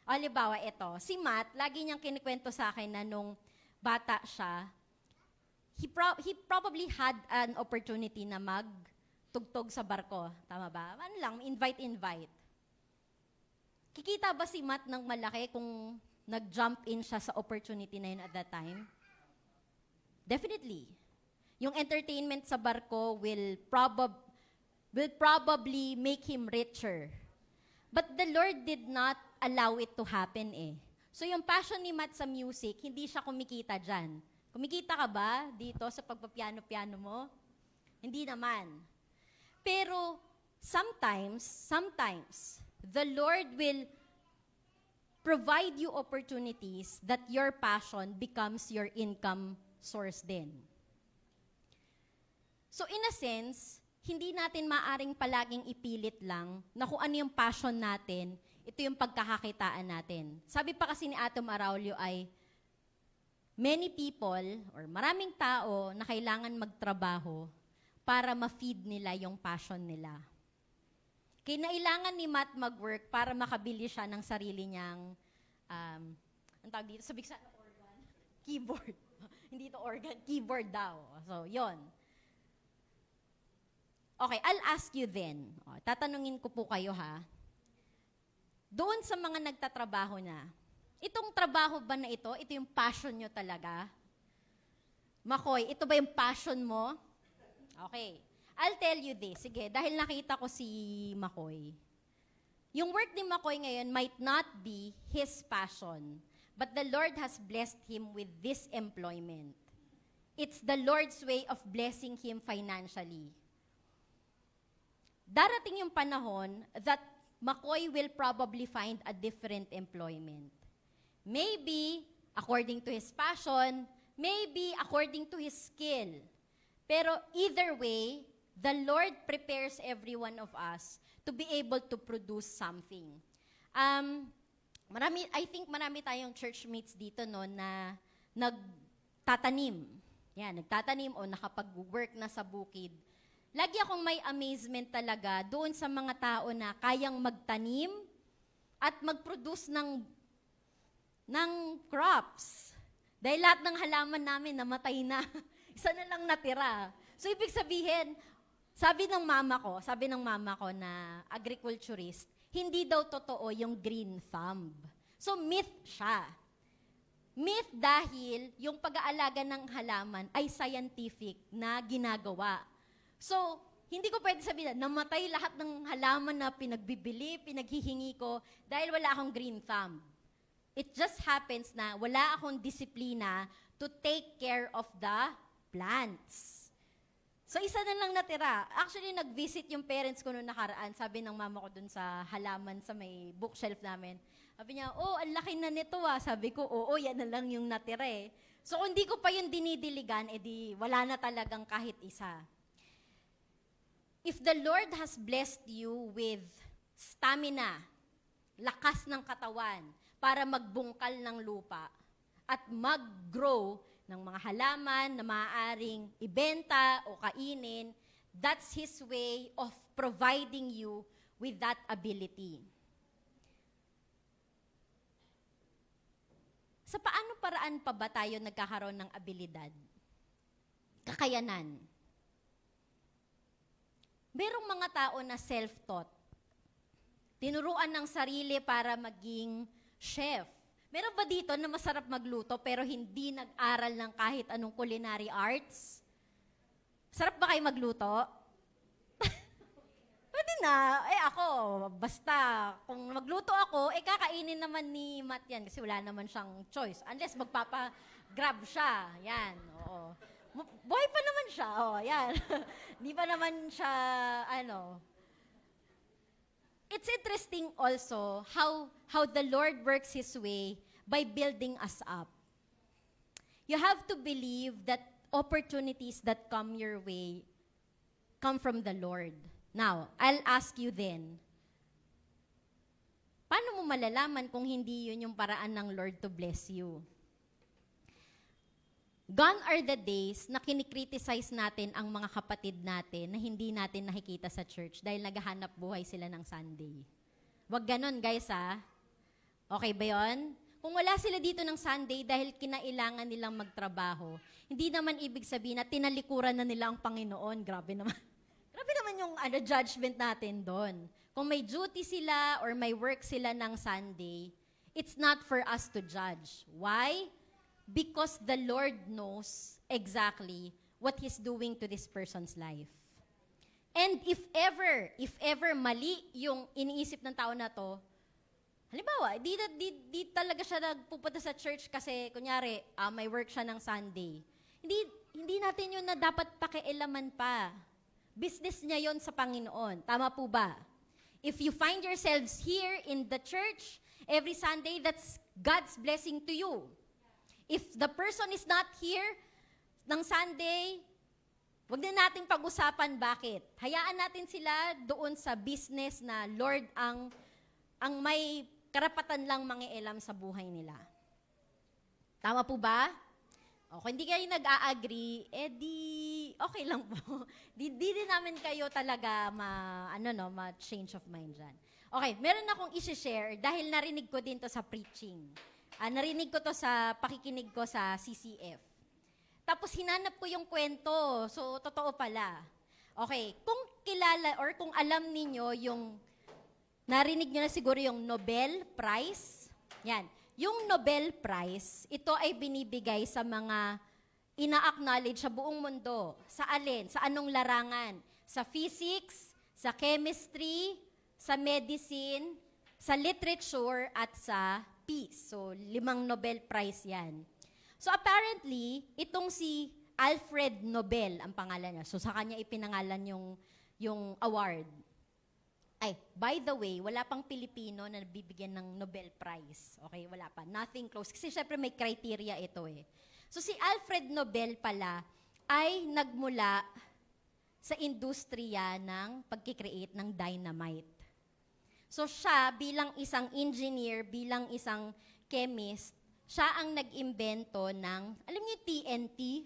Halimbawa, ito. Si Matt, lagi niyang kinikwento sa akin na nung bata siya, he probably had an opportunity na magtugtog sa barko. Tama ba? Ano lang, invite. Kikita ba si Matt ng malaki kung nag-jump in siya sa opportunity na yun at that time? Definitely. Yung entertainment sa barko will probably make him richer. But the Lord did not allow it to happen eh. So yung passion ni Matt sa music, hindi siya kumikita dyan. Kumikita ka ba dito sa pagpapiano-piano mo? Hindi naman. Pero sometimes, the Lord will provide you opportunities that your passion becomes your income source din. So in a sense, hindi natin maaring palaging ipilit lang na kung ano yung passion natin, ito yung pagkakakitaan natin. Sabi pa kasi ni Atom Araulio ay, many people or maraming tao na kailangan magtrabaho para ma-feed nila yung passion nila. Kinailangan ni Matt mag-work para makabili siya ng sarili niyang, ang tawag dito, sabik sa organ? Keyboard. Hindi ito organ, keyboard daw. So, yon. Okay, I'll ask you then. Tatanungin ko po kayo ha. Doon sa mga nagtatrabaho na, itong trabaho ba na ito yung passion nyo talaga? Makoy, ito ba yung passion mo? Okay. I'll tell you this. Sige, dahil nakita ko si Makoy. Yung work ni Makoy ngayon might not be his passion, but the Lord has blessed him with this employment. It's the Lord's way of blessing him financially. Darating yung panahon that Makoy will probably find a different employment. Maybe according to his passion, maybe according to his skill. Pero either way, the Lord prepares every one of us to be able to produce something. I think marami tayong church mates dito no, na nagtatanim. Yan, nagtatanim o nakapag-work na sa bukid. Lagi akong may amazement talaga doon sa mga tao na kayang magtanim at mag-produce ng crops. Dahil lahat ng halaman namin namatay na. Isa na lang natira. So, ibig sabihin, sabi ng mama ko na agriculturist, hindi daw totoo yung green thumb. So, myth siya. Myth dahil yung pag-aalaga ng halaman ay scientific na ginagawa. So, hindi ko pwede sabihin na namatay lahat ng halaman na pinagbibili, pinaghihingi ko dahil wala akong green thumb. It just happens na wala akong disiplina to take care of the plants. So, isa na lang natira. Actually, nag-visit yung parents ko noong nakaraan. Sabi ng mama ko dun sa halaman sa may bookshelf namin. Sabi niya, oh, ang laki na nito ah. Sabi ko, oo, yan na lang yung natira eh. So, kung di ko pa yung dinidiligan, edi wala na talagang kahit isa. If the Lord has blessed you with stamina, lakas ng katawan, para magbungkal ng lupa at mag-grow ng mga halaman na maaaring ibenta o kainin, that's His way of providing you with that ability. Sa paano paraan pa ba tayo nagkakaroon ng abilidad? Kakayanan. Merong mga tao na self-taught. Tinuruan ng sarili para maging chef. Meron ba dito na masarap magluto pero hindi nag-aral ng kahit anong culinary arts? Sarap ba kayo magluto? Pwede na. Ako, basta kung magluto ako, kakainin naman ni Matt yan kasi wala naman siyang choice. Unless magpapa-grab siya. Yan, oo. Buhay pa naman siya. Oh, yan. Hindi pa naman siya, It's interesting also how the Lord works His way by building us up. You have to believe that opportunities that come your way come from the Lord. Now, I'll ask you then, paano mo malalaman kung hindi yun yung paraan ng Lord to bless you? Gone are the days na kinikriticize natin ang mga kapatid natin na hindi natin nakikita sa church dahil naghahanap buhay sila ng Sunday. Wag ganon, guys, ha? Okay ba yun? Kung wala sila dito ng Sunday dahil kinailangan nilang magtrabaho, hindi naman ibig sabihin na tinalikuran na nila ang Panginoon. Grabe naman. Grabe naman yung judgment natin doon. Kung may duty sila or may work sila ng Sunday, it's not for us to judge. Why? Because the Lord knows exactly what He's doing to this person's life. And if ever mali yung iniisip ng tao na to, halimbawa, di talaga siya nagpupunta sa church kasi, kunyari, may work siya ng Sunday. Hindi natin yun na dapat pakialaman pa. Business niya yon sa Panginoon. Tama po ba? If you find yourselves here in the church every Sunday, that's God's blessing to you. If the person is not here ng Sunday, wag na nating pag-usapan bakit. Hayaan natin sila doon sa business na Lord ang may karapatan lang mangialam sa buhay nila. Tama po ba? O, kung hindi kayo nag-a-agree, okay lang po. di din namin kayo talaga ma-change of mind dyan. Okay, meron akong isi-share dahil narinig ko din to sa preaching. Narinig ko to sa pakikinig ko sa CCF. Tapos hinanap ko yung kwento. So, totoo pala. Okay, kung kilala or kung alam ninyo yung, narinig nyo na siguro yung Nobel Prize. Yan. Yung Nobel Prize, ito ay binibigay sa mga ina-acknowledge sa buong mundo. Sa alin? Sa anong larangan? Sa physics, sa chemistry, sa medicine, sa literature, at sa peace. So, 5 Nobel Prize yan. So, apparently, itong si Alfred Nobel ang pangalan niya. So, sa kanya ipinangalan yung award. Ay, by the way, wala pang Pilipino na nabibigyan ng Nobel Prize. Okay, wala pa. Nothing close. Kasi syempre may criteria ito eh. So, si Alfred Nobel pala ay nagmula sa industriya ng pagkikreate ng dynamite. So siya, bilang isang engineer, bilang isang chemist, siya ang nag-imbento ng, alam niyo yung TNT?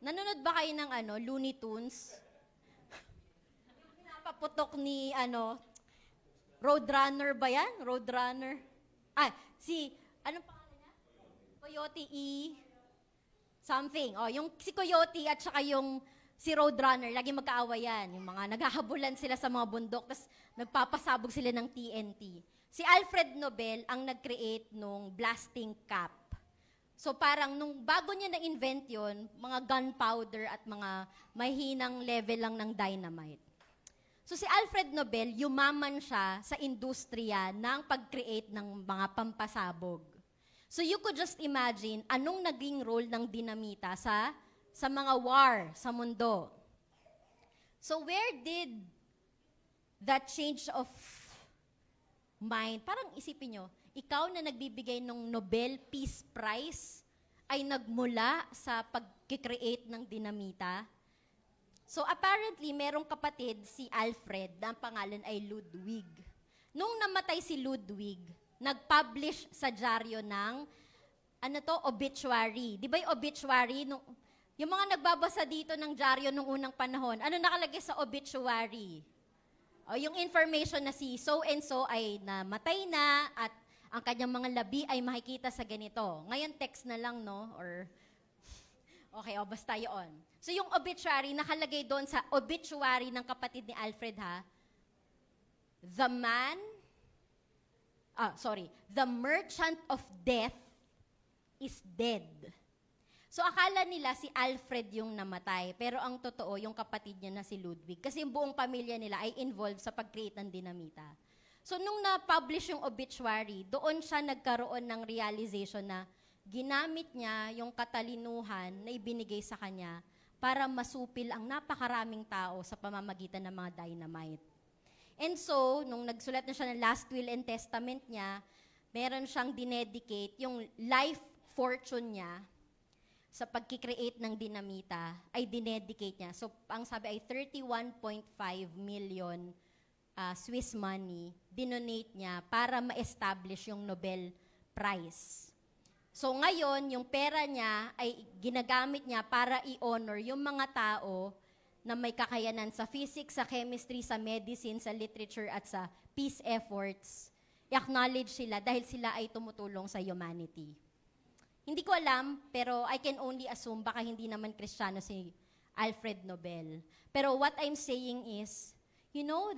Nanonood ba kayo ng Looney Tunes? Pinapaputok ni, Roadrunner ba yan? Roadrunner? Anong pangalan niya? Coyote E. Something. Yung si Coyote at saka yung si Roadrunner, lagi magkaaway yan. Yung mga naghahabulan sila sa mga bundok, tapos nagpapasabog sila ng TNT. Si Alfred Nobel ang nag-create nung blasting cap. So parang nung bago niya na-invent yun, mga gunpowder at mga mahinang level lang ng dynamite. So si Alfred Nobel, yumaman siya sa industriya ng pag-create ng mga pampasabog. So you could just imagine anong naging role ng dinamita sa mga war sa mundo. So where did that change of mind, parang isipin nyo, ikaw na nagbibigay ng Nobel Peace Prize ay nagmula sa pag-create ng dinamita. So apparently, merong kapatid, si Alfred, na ang pangalan ay Ludwig. Nung namatay si Ludwig, nag-publish sa dyaryo ng, obituary. Di ba yung obituary? Yung mga nagbabasa dito ng dyaryo nung unang panahon, ano nakalagay sa obituary? O yung information na si so-and-so ay namatay na at ang kanyang mga labi ay makikita sa ganito. Ngayon, text na lang, no? Or, okay, basta yun. So yung obituary, nakalagay doon sa obituary ng kapatid ni Alfred, ha? The merchant of death is dead. So akala nila si Alfred yung namatay, pero ang totoo, yung kapatid niya na si Ludwig. Kasi yung buong pamilya nila ay involved sa pag-create ng dinamita. So nung na-publish yung obituary, doon siya nagkaroon ng realization na ginamit niya yung katalinuhan na ibinigay sa kanya para masupil ang napakaraming tao sa pamamagitan ng mga dynamite. And so, nung nagsulat na siya ng last will and testament niya, meron siyang dinedicate yung life fortune niya sa pagkikreate ng dinamita ay dinedicate niya. So, ang sabi ay 31.5 million Swiss money, dinonate niya para ma-establish yung Nobel Prize. So, ngayon, yung pera niya ay ginagamit niya para i-honor yung mga tao na may kakayanan sa physics, sa chemistry, sa medicine, sa literature, at sa peace efforts. I-acknowledge sila dahil sila ay tumutulong sa humanity. Hindi ko alam, pero I can only assume baka hindi naman Kristiyano si Alfred Nobel. Pero what I'm saying is, you know,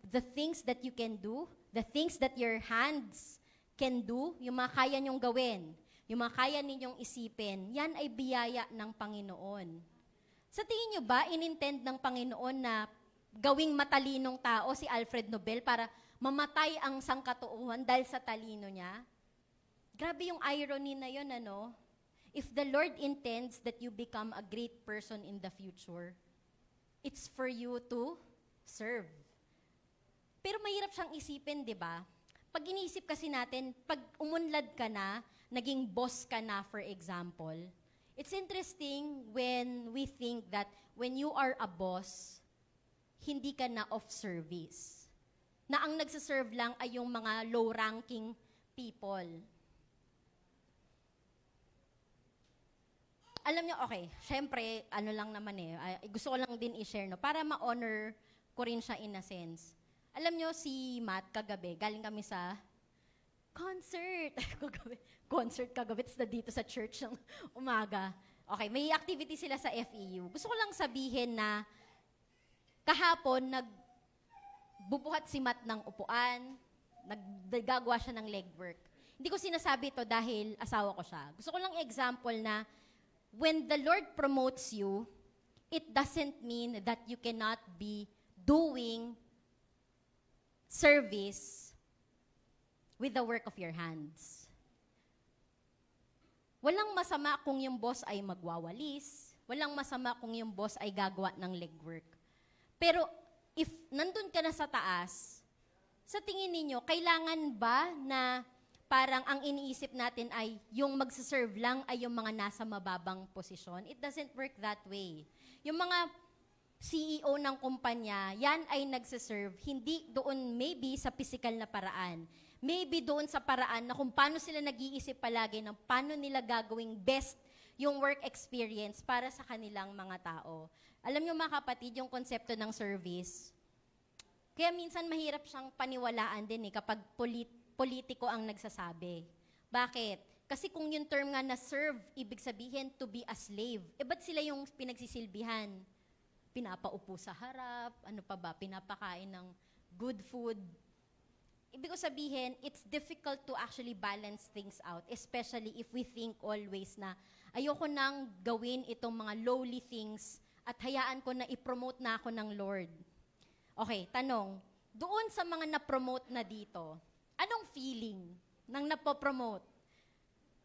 the things that you can do, the things that your hands can do, yung mga kaya niyong gawin, yung mga kaya ninyong isipin, yan ay biyaya ng Panginoon. Sa tingin niyo ba, inintend ng Panginoon na gawing matalinong tao si Alfred Nobel para mamatay ang sangkatuuhan dahil sa talino niya? Grabe yung irony na yun, ano? If the Lord intends that you become a great person in the future, it's for you to serve. Pero mahirap siyang isipin, di ba? Pag iniisip kasi natin, pag umunlad ka na, naging boss ka na, for example, it's interesting when we think that when you are a boss, hindi ka na of service. Na ang nagsaserve lang ay yung mga low-ranking people. Alam niyo, okay, syempre, ano lang naman gusto ko lang din i-share, no, para ma-honor ko rin siya in a sense. Alam niyo, si Matt kagabi, galing kami sa concert. Concert kagabi, it's na dito sa church ng umaga. Okay, may activity sila sa FEU. Gusto ko lang sabihin na kahapon, nagbubuhat si Matt ng upuan, naggagawa siya ng legwork. Hindi ko sinasabi ito dahil asawa ko siya. Gusto ko lang example na when the Lord promotes you, it doesn't mean that you cannot be doing service with the work of your hands. Walang masama kung yung boss ay magwawalis. Walang masama kung yung boss ay gagawa ng legwork. Pero if nandun ka na sa taas, sa tingin ninyo, kailangan ba na parang ang iniisip natin ay yung magsaserve lang ay yung mga nasa mababang posisyon? It doesn't work that way. Yung mga CEO ng kumpanya, yan ay nagsaserve, hindi doon maybe sa physical na paraan. Maybe doon sa paraan na kung paano sila nag-iisip palagi ng paano nila gagawing best yung work experience para sa kanilang mga tao. Alam niyo mga kapatid, yung konsepto ng service, kaya minsan mahirap siyang paniwalaan din kapag politiko ang nagsasabi. Bakit? Kasi kung yung term nga na serve, ibig sabihin to be a slave. Ba't sila yung pinagsisilbihan? Pinapaupo sa harap, ano pa ba, pinapakain ng good food. Ibig ko sabihin, it's difficult to actually balance things out, especially if we think always na ayoko nang gawin itong mga lowly things at hayaan ko na i-promote na ako ng Lord. Okay, tanong, doon sa mga na-promote na dito, anong feeling ng napopromote?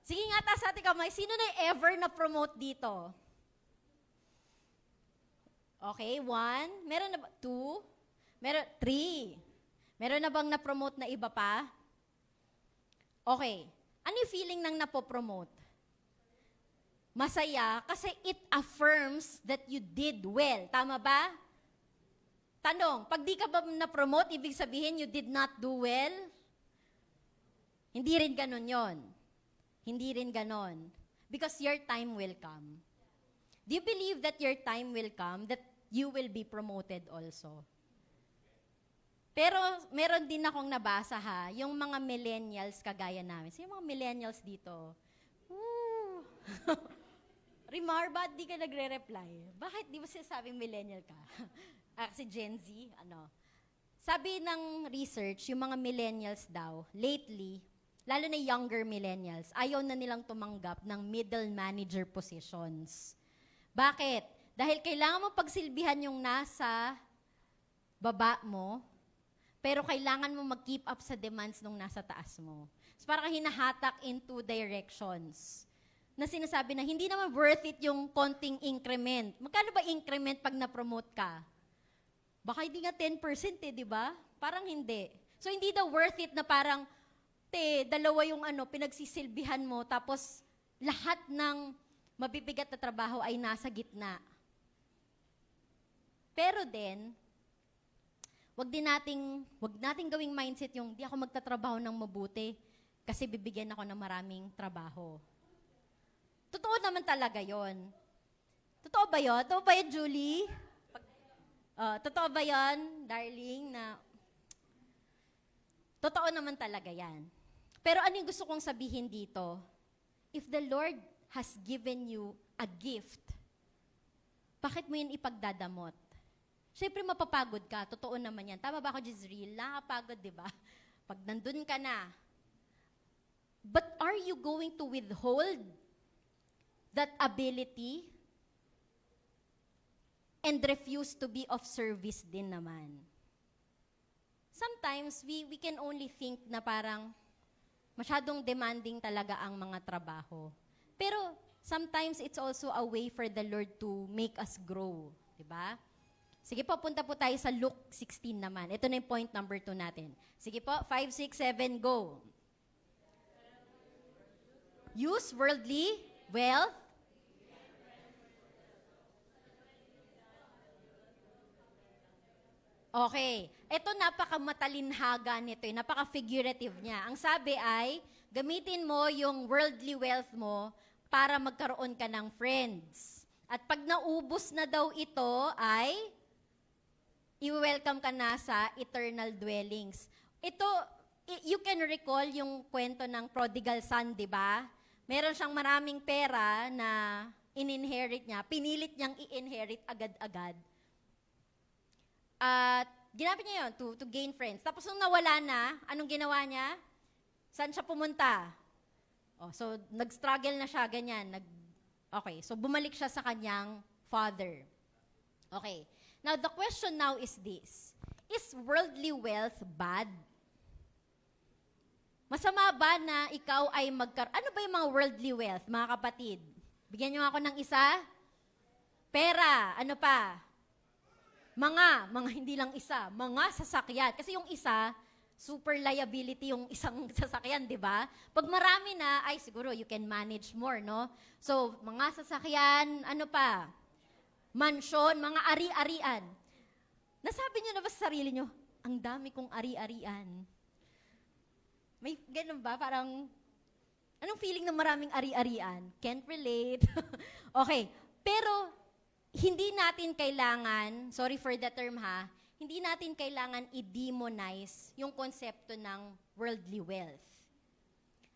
Sige nga, taas ating kamay, sino na ever na-promote dito? Okay, 1. Meron na ba? 2. Meron, 3. Meron na bang na-promote na iba pa? Okay. Ano yung feeling ng napopromote? Masaya kasi it affirms that you did well. Tama ba? Tanong, pag di ka ba na-promote, ibig sabihin you did not do well? Hindi rin ganon yon. Hindi rin ganon. Because your time will come. Do you believe that your time will come, that you will be promoted also? Pero meron din akong nabasa ha, yung mga millennials kagaya namin. So yung mga millennials dito, woo! Rimar, ba't di ka nagre-reply? Bakit di mo sinasabing millennial ka? Kasi Gen Z, ano? Sabi ng research, yung mga millennials daw, lately, lalo na younger millennials, ayaw na nilang tumanggap ng middle manager positions. Bakit? Dahil kailangan mo pagsilbihan yung nasa baba mo, pero kailangan mo mag-keep up sa demands nung nasa taas mo. So parang hinahatak in two directions. Na sinasabi na hindi naman worth it yung konting increment. Magkano ba increment pag na-promote ka? Baka hindi nga 10% di ba? Parang hindi. So hindi daw worth it na parang, dalawa yung pinagsisilbihan mo, tapos lahat ng mabibigat na trabaho ay nasa gitna. Pero din, wag nating gawing mindset yung di ako magtatrabaho ng mabuti kasi bibigyan ako ng maraming trabaho. Totoo naman talaga yon. Totoo ba yun? Totoo ba yun, Julie? Totoo ba yun, darling, na totoo naman talaga yan. Pero ano yung gusto kong sabihin dito? If the Lord has given you a gift, bakit mo yun ipagdadamot? Siyempre mapapagod ka, totoo naman yan. Tama ba ako, Jezreel? Nakapagod, di ba? Pag nandun ka na. But are you going to withhold that ability and refuse to be of service din naman? Sometimes, we can only think na parang masyadong demanding talaga ang mga trabaho. Pero sometimes, it's also a way for the Lord to make us grow. Diba? Sige po, punta po tayo sa Luke 16 naman. Ito na yung point number 2 natin. Sige po, 5, 6, 7, go. Use worldly wealth. Okay. Ito napaka-matalinhaga nito, napaka-figurative niya. Ang sabi ay, gamitin mo yung worldly wealth mo para magkaroon ka ng friends. At pag naubos na daw ito ay, i-welcome ka na sa eternal dwellings. Ito, you can recall yung kwento ng prodigal son, di ba? Meron siyang maraming pera na in-inherit niya. Pinilit niyang i-inherit agad-agad. At ginamit niya yun to gain friends. Tapos nung nawala na, anong ginawa niya? Saan siya pumunta? So, nag-struggle na siya, ganyan. Okay, so bumalik siya sa kanyang father. Okay. Now, the question now is this. Is worldly wealth bad? Masama ba na ikaw ay ano ba yung mga worldly wealth, mga kapatid? Bigyan niyo ako ng isa. Pera. Ano pa? Mga hindi lang isa. Mga sasakyan. Kasi yung isa, super liability yung isang sasakyan, di ba? Pag marami na, ay siguro you can manage more, no? So, mga sasakyan, ano pa? Mansyon, mga ari-arian. Nasabi niyo na ba sa sarili niyo, ang dami kong ari-arian? May ganun ba? Parang, anong feeling ng maraming ari-arian? Can't relate. Okay. Pero, hindi natin kailangan, sorry for the term ha, hindi natin kailangan i-demonize yung konsepto ng worldly wealth.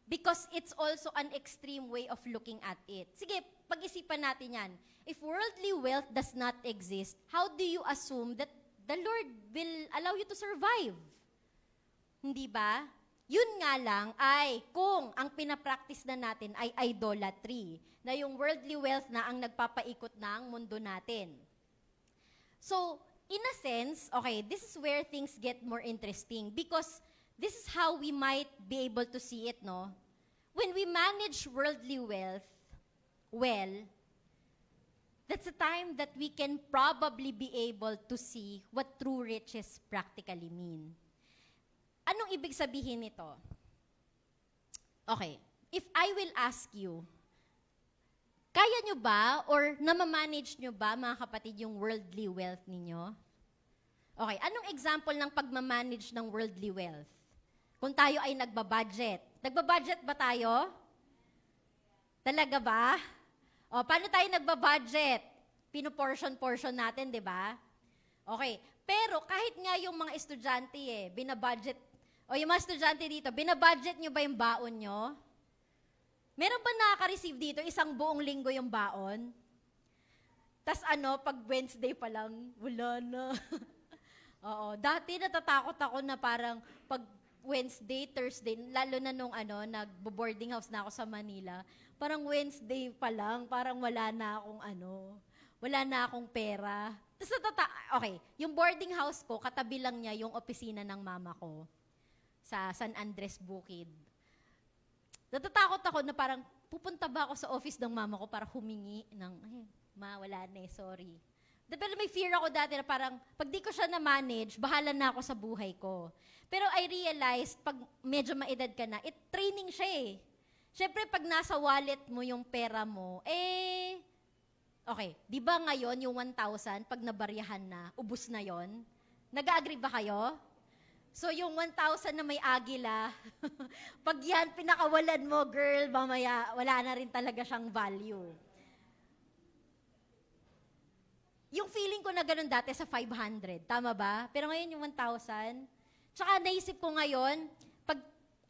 Because it's also an extreme way of looking at it. Sige, pag-isipan natin yan. If worldly wealth does not exist, how do you assume that the Lord will allow you to survive? Hindi ba? Yun nga lang ay kung ang pinapractice na natin ay idolatry, na yung worldly wealth na ang nagpapaikot ng mundo natin. So, in a sense, okay, this is where things get more interesting because this is how we might be able to see it, no? When we manage worldly wealth well, That's a time that we can probably be able to see what true riches practically mean. Anong ibig sabihin nito? Okay, if I will ask you, kaya nyo ba or namamanage nyo ba, mga kapatid, yung worldly wealth ninyo? Okay, anong example ng pagmamanage ng worldly wealth? Kung tayo ay nagbabudget. Nagbabudget ba tayo? Talaga ba? O, paano tayo nagbabudget? Pino-portion natin, di ba? Okay, pero kahit nga yung mga estudyante binabudget, o yung mga estudyante dito, binabudget nyo ba yung baon nyo? Meron ba nakaka-receive dito isang buong linggo yung baon? Tas pag Wednesday pa lang, wala na. Oo, dati natatakot ako na parang pag Wednesday, Thursday, lalo na nung nag-boarding house na ako sa Manila, parang Wednesday pa lang, parang wala na akong pera. Tapos okay, yung boarding house ko, katabi lang niya yung opisina ng mama ko sa San Andres Bukid. Natatakot ako na parang pupunta ba ako sa office ng mama ko para humingi ng, ma, wala na sorry. Pero may fear ako dati na parang, pag di ko siya na-manage, bahala na ako sa buhay ko. Pero I realized, pag medyo maedad ka na, training siya Siyempre, pag nasa wallet mo yung pera mo, okay, di ba ngayon yung 1,000, pag nabaryahan na, ubus na yon? Nag-agree ba kayo? So, yung 1,000 na may agila, pag yan pinakawalan mo, girl, mamaya, wala na rin talaga siyang value. Yung feeling ko na ganun dati sa 500, tama ba? Pero ngayon yung 1,000. Tsaka naisip ko ngayon,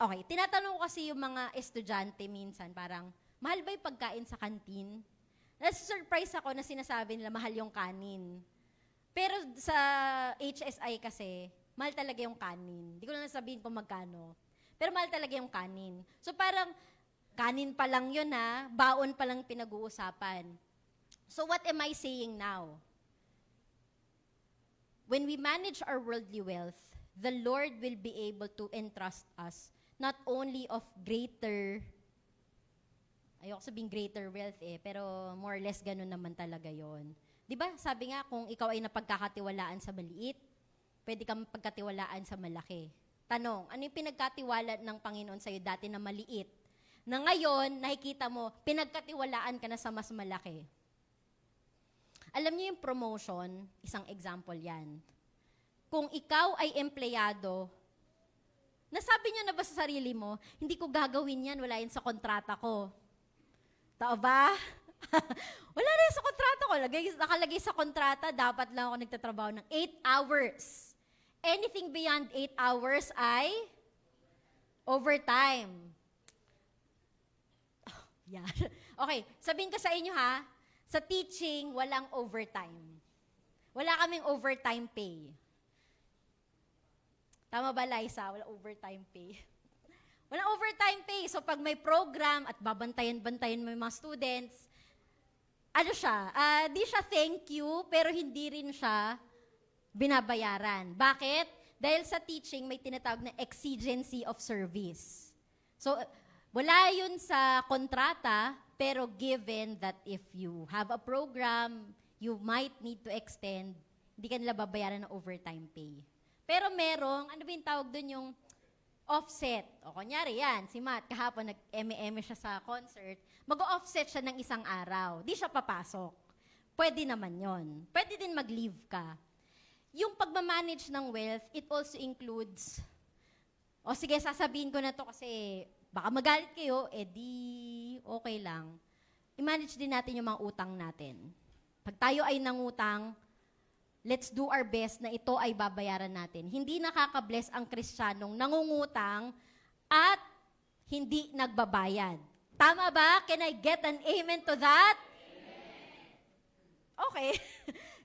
okay, tinatanong ko kasi yung mga estudyante minsan, parang, mahal ba yung pagkain sa kantin? Nasa-surprise ako na sinasabi nila mahal yung kanin. Pero sa HSI kasi, mahal talaga yung kanin. Hindi ko na nasabihin kung magkano. Pero mahal talaga yung kanin. So parang, kanin pa lang yun baon pa lang pinag-uusapan. So what am I saying now? When we manage our worldly wealth, the Lord will be able to entrust us not only of greater, ayoko sabihin greater wealth pero more or less ganun naman talaga yon. Di ba? Sabi nga, kung ikaw ay napagkakatiwalaan sa maliit, pwede kang pagkatiwalaan sa malaki. Tanong, ano yung pinagkatiwala ng Panginoon sa'yo dati na maliit? Na ngayon, nakikita mo, pinagkatiwalaan ka na sa mas malaki. Alam niyo yung promotion, isang example yan. Kung ikaw ay empleyado, nasabi niyo na ba sa sarili mo, hindi ko gagawin yan, wala yan sa kontrata ko. Tao ba? Wala na yan sa kontrata ko. Nakalagay sa kontrata, dapat lang ako nagtatrabaho ng 8 hours. Anything beyond 8 hours ay overtime. Oh, yeah. Okay, sabihin ko sa inyo sa teaching, walang overtime. Wala kaming overtime pay. Tama ba, Liza? Wala overtime pay. Walang overtime pay. So pag may program at babantayan-bantayan mo yung mga students, di siya thank you, pero hindi rin siya binabayaran. Bakit? Dahil sa teaching, may tinatawag na exigency of service. So, wala yun sa kontrata, pero given that if you have a program, you might need to extend, hindi ka nila babayaran ng overtime pay. Pero merong, ano ba yung tawag dun yung offset? O kunyari yan, si Matt, kahapon nag-eme siya sa concert, mag-offset siya ng isang araw. Di siya papasok. Pwede naman yon. Pwede din mag-leave ka. Yung pagmamanage ng wealth, it also includes, sige, sasabihin ko na to kasi baka magalit kayo, di okay lang. I-manage din natin yung mga utang natin. Pag tayo ay nangutang, let's do our best na ito ay babayaran natin. Hindi nakaka-bless ang Kristiyanong nangungutang at hindi nagbabayad. Tama ba? Can I get an amen to that? Amen. Okay.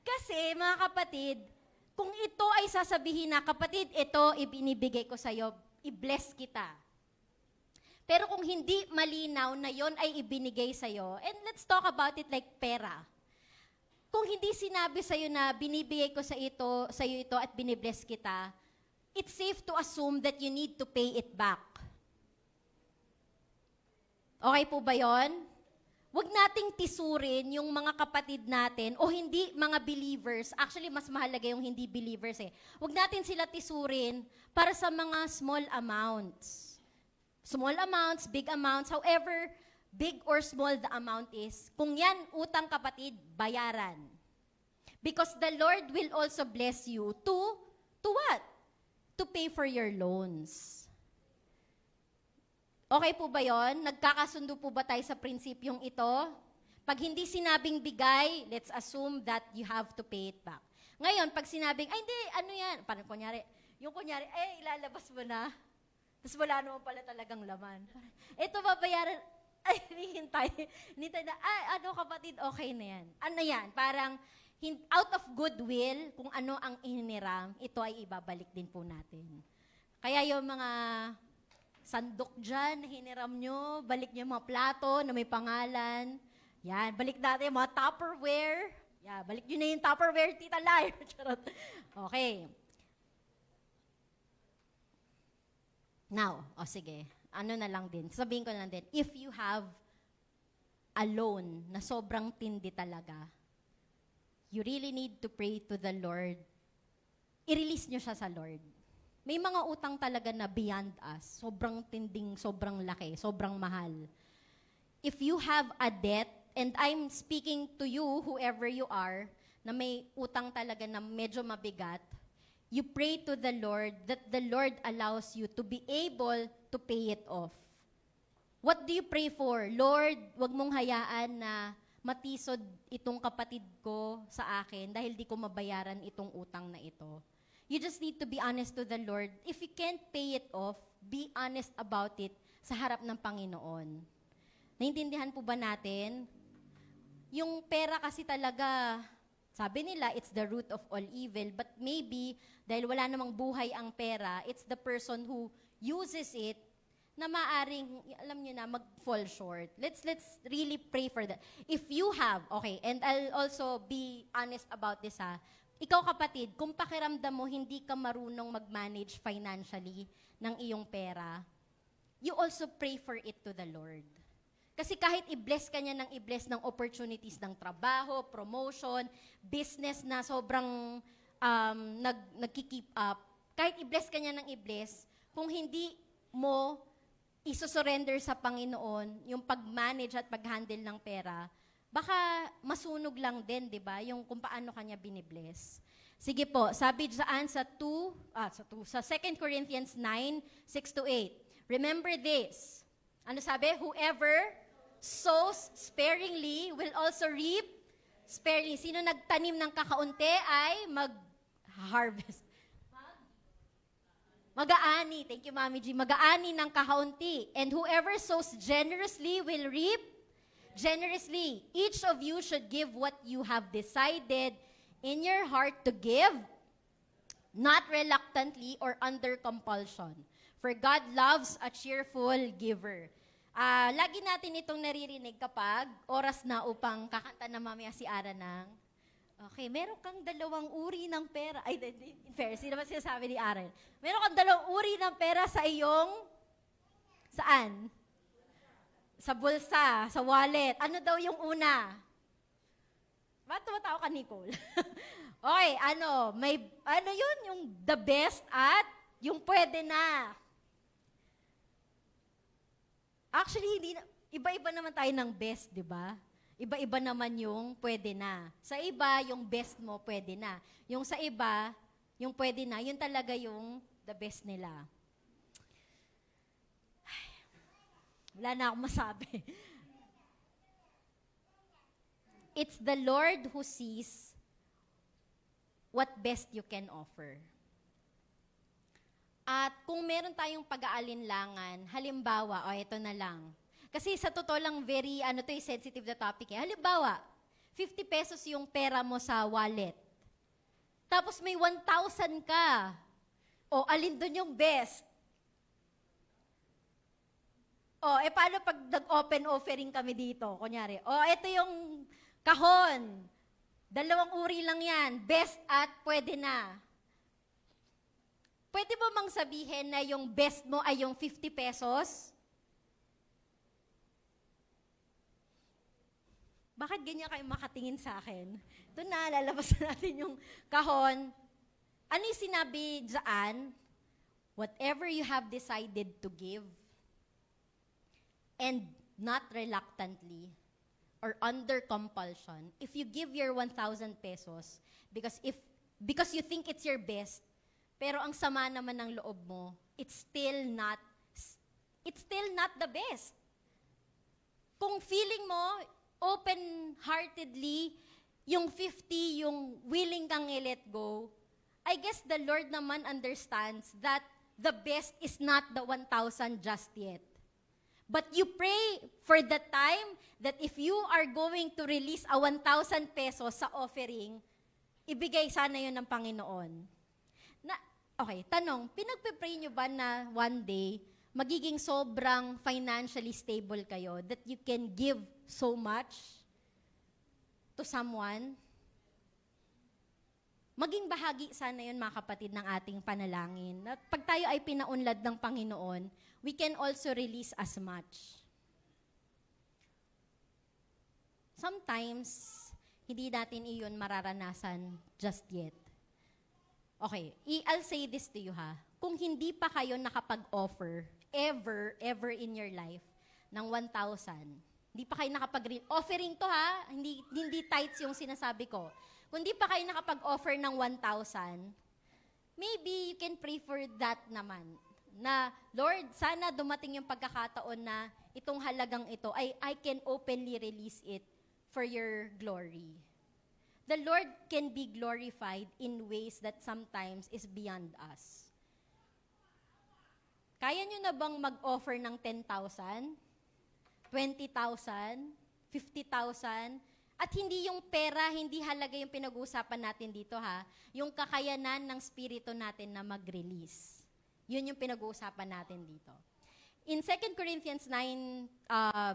Kasi, mga kapatid, kung ito ay sasabihin na, kapatid, ito ibinibigay ko sa'yo, i-bless kita. Pero kung hindi malinaw na yon ay ibinigay sa'yo, and let's talk about it like pera. Kung hindi sinabi sa'yo na binibigay ko sa'yo ito at binibless kita, it's safe to assume that you need to pay it back. Okay po ba yon? wag nating tisurin yung mga kapatid natin o hindi mga believers. Actually, mas mahalaga yung hindi believers eh. Wag natin sila tisurin para sa mga small amounts. Small amounts, big amounts, however big or small the amount is, kung yan utang kapatid, bayaran. Because the Lord will also bless you to what? To pay for your loans. Okay po ba yon? Nagkakasundo po ba tayo sa prinsipyong ito? Pag hindi sinabing bigay, let's assume that you have to pay it back. Ngayon, pag sinabing, ay hindi, ano yan? Parang kunyari, ilalabas mo na. Tapos wala naman pala talagang laman. Ito babayaran, ay, hinihintay na, kapatid, okay na yan. Ano yan? Parang, out of goodwill, kung ano ang ihiniram, ito ay ibabalik din po natin. Kaya yung mga sandok dyan na hiniram nyo, balik nyo yung mga plato na may pangalan. Yan, balik natin yung mga Tupperware. Yan, balik nyo na yung Tupperware, Tita Lai. Charot. Okay. Now, sige, ano na lang din, sabihin ko na lang din, if you have a loan na sobrang tindi talaga, you really need to pray to the Lord. I-release nyo siya sa Lord. May mga utang talaga na beyond us, sobrang tinding, sobrang laki, sobrang mahal. If you have a debt, and I'm speaking to you, whoever you are, na may utang talaga na medyo mabigat, you pray to the Lord that the Lord allows you to be able to pay it off. What do you pray for? Lord, wag mong hayaan na matisod itong kapatid ko sa akin dahil di ko mabayaran itong utang na ito. You just need to be honest to the Lord. If you can't pay it off, be honest about it sa harap ng Panginoon. Naintindihan po ba natin? Yung pera kasi talaga, sabi nila, it's the root of all evil. But maybe, dahil wala namang buhay ang pera, it's the person who uses it na maaring, alam nyo na, mag-fall short. Let's really pray for that. If you have, okay, and I'll also be honest about this ha, ikaw kapatid, kung pakiramdam mo hindi ka marunong mag-manage financially ng iyong pera, you also pray for it to the Lord. Kasi kahit i-bless ka niya ng i-bless ng opportunities ng trabaho, promotion, business na sobrang nagki-keep up, kahit i-bless ka niya ng i-bless, kung hindi mo isosurrender sa Panginoon yung pag-manage at pag-handle ng pera, baka masunog lang din, di ba? Yung kung paano kanya binibless. Sige po, sabi dyan sa 2 Corinthians 9, 6-8. Remember this. Ano sabi? Whoever sows sparingly will also reap sparingly. Sino nagtanim ng kakaunti ay mag-harvest. Mag-aani. Thank you, Mami G. Mag-aani ng kakaunti. And whoever sows generously will reap generously. Each of you should give what you have decided in your heart to give, not reluctantly or under compulsion. For God loves a cheerful giver. Lagi natin itong naririnig kapag oras na upang kakanta na mamaya si Ara ng, okay, meron kang 2 uri ng pera. Ay, in fairness, hindi naman sinasabi ni Aaron. Meron kang 2 uri ng pera sa iyong, saan? Sa bulsa, sa wallet. Ano daw yung una? Ba't tumatawa ka, Nicole? Okay, yun, yung the best at yung pwede na. Actually, iba-iba naman tayo ng best, di ba? Iba-iba naman yung pwede na. Sa iba, yung best mo, pwede na. Yung sa iba, yung pwede na, yun talaga yung the best nila. Ay, wala na akong masabi. It's the Lord who sees what best you can offer. At kung meron tayong pag-aalinlangan, halimbawa, ito na lang. Kasi sa totoo lang, very, sensitive na topic eh. Halimbawa, 50 pesos yung pera mo sa wallet. Tapos may 1,000 ka. Alin doon yung best? Paano pag nag-open offering kami dito? Kunyari, ito yung kahon. 2 uri lang yan. Best at pwede na. Pwede mo mang sabihin na yung best mo ay yung 50 pesos? Bakit ganyan kayo makatingin sa akin? Ito na, lalabas na natin yung kahon. Ano yung sinabi dyan? Whatever you have decided to give, and not reluctantly, or under compulsion, if you give your 1,000 pesos, because you think it's your best, pero ang sama naman ng loob mo, it's still not the best. Kung feeling mo, open-heartedly, yung 50, yung willing kang i-let go, I guess the Lord naman understands that the best is not the 1,000 just yet. But you pray for the time that if you are going to release a 1,000 pesos sa offering, ibigay sana yun ng Panginoon. Okay, tanong, pinagpe-pray nyo ba na one day, magiging sobrang financially stable kayo that you can give so much to someone? Maging bahagi sana yun, mga kapatid, ng ating panalangin. At pag tayo ay pinaunlad ng Panginoon, we can also release as much. Sometimes, hindi natin iyon mararanasan just yet. Okay, I'll say this to you ha. Kung hindi pa kayo nakapag-offer, ever in your life, ng 1,000, hindi pa kayo offering to ha, hindi tithes yung sinasabi ko. Kung di pa kayo nakapag-offer ng 1,000, maybe you can pray for that naman. Na, Lord, sana dumating yung pagkakataon na itong halagang ito, I can openly release it for your glory. The Lord can be glorified in ways that sometimes is beyond us. Kaya nyo na bang mag-offer ng 10,000? 20,000? 50,000? At hindi yung pera, hindi halaga yung pinag-uusapan natin dito ha. Yung kakayanan ng spirito natin na mag-release. Yun yung pinag-uusapan natin dito. In 2 Corinthians 9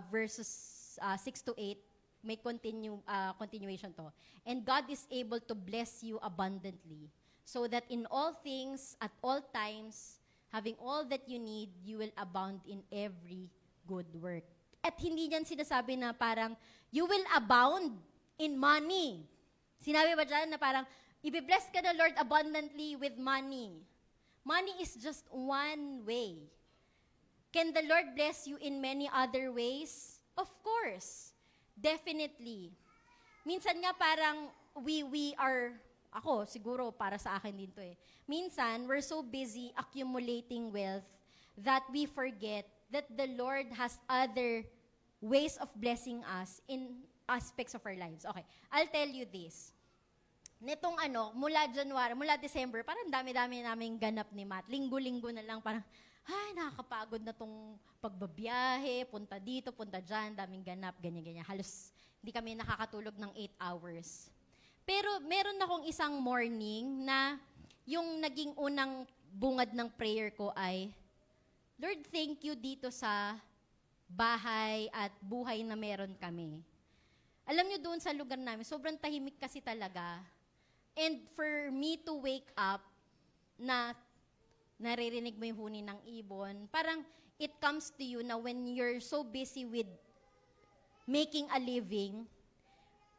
verses 6 to 8, may continuation to. And God is able to bless you abundantly, so that in all things, at all times, having all that you need, you will abound in every good work. At hindi niyan sinasabi na parang, you will abound in money. Sinabi ba dyan na parang, i-bless ka na Lord abundantly with money. Money is just one way. Can the Lord bless you in many other ways? Of course. Definitely. Minsan nga parang, ako siguro para sa akin din to eh. Minsan, we're so busy accumulating wealth that we forget that the Lord has other ways of blessing us in aspects of our lives. Okay, I'll tell you this. Nitong mula December, parang dami-dami naming ganap ni Matt. Linggo-linggo na lang, parang, nakakapagod na tong pagbabiyahe, punta dito, punta dyan, daming ganap, ganyan-ganyan. Halos hindi kami nakakatulog ng 8 hours. Pero meron akong isang morning na yung naging unang bungad ng prayer ko ay, Lord, thank you dito sa bahay at buhay na meron kami. Alam nyo doon sa lugar namin, sobrang tahimik kasi talaga. And for me to wake up na naririnig mo yung huni ng ibon, parang it comes to you na when you're so busy with making a living,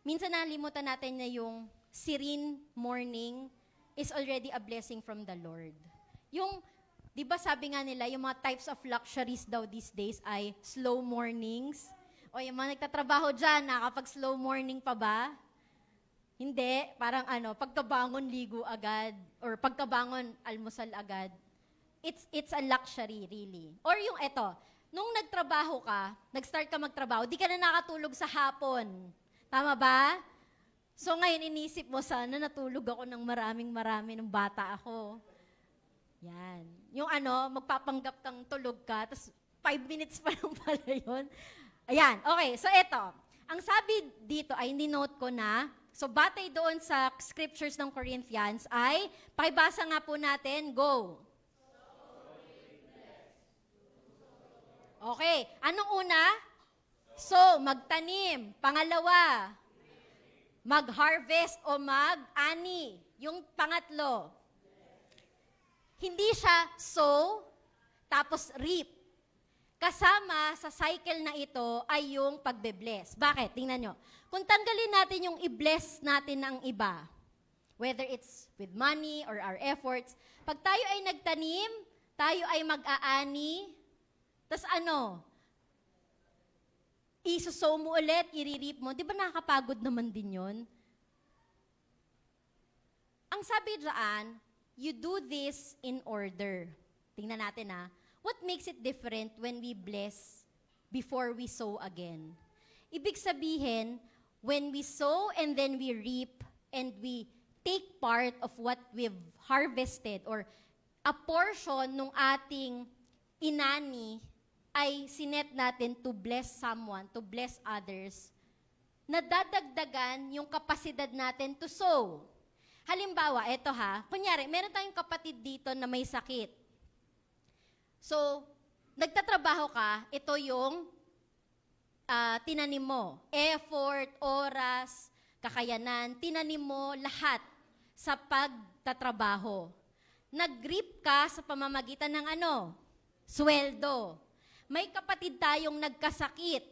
minsan nalimutan natin na yung serene morning is already a blessing from the Lord. Yung di ba sabi nga nila, yung mga types of luxuries daw these days ay slow mornings? O yung mga nagtatrabaho dyan, nakapag slow morning pa ba? Hindi. Parang pagkabangon, ligo agad. Or pagkabangon, almusal agad. It's a luxury, really. Or yung nung nagtrabaho ka, nag-start ka magtrabaho, di ka na nakatulog sa hapon. Tama ba? So ngayon, inisip mo, sana natulog ako ng marami nung bata ako. Yan. Yung magpapanggap kang tulog ka, tapos 5 minutes pa lang pala yun. Ayan, okay. So eto, ang sabi dito ay ni-note ko na, so batay doon sa scriptures ng Corinthians ay, pakibasa nga po natin, go. Okay, anong una? So, magtanim. Pangalawa, mag-harvest o mag-ani. Yung pangatlo, hindi siya sow, tapos reap. Kasama sa cycle na ito ay yung pagbe-bless. Bakit? Tingnan nyo. kung tanggalin natin yung i-bless natin ng iba, whether it's with money or our efforts, pag tayo ay nagtanim, tayo ay mag-aani, tas isusow mo ulit, iririp mo, di ba nakakapagod naman din yon? Ang sabi dyan, you do this in order. Tingnan natin what makes it different when we bless before we sow again? Ibig sabihin, when we sow and then we reap and we take part of what we've harvested or a portion ng ating inani ay sinet natin to bless someone, to bless others, nadadagdagan yung kapasidad natin to sow. Halimbawa, eto kunyari, meron tayong kapatid dito na may sakit. So, nagtatrabaho ka, ito yung tinanim mo. Effort, oras, kakayanan, tinanim mo lahat sa pagtatrabaho. Nag-reap ka sa pamamagitan ng sweldo. May kapatid tayong nagkasakit.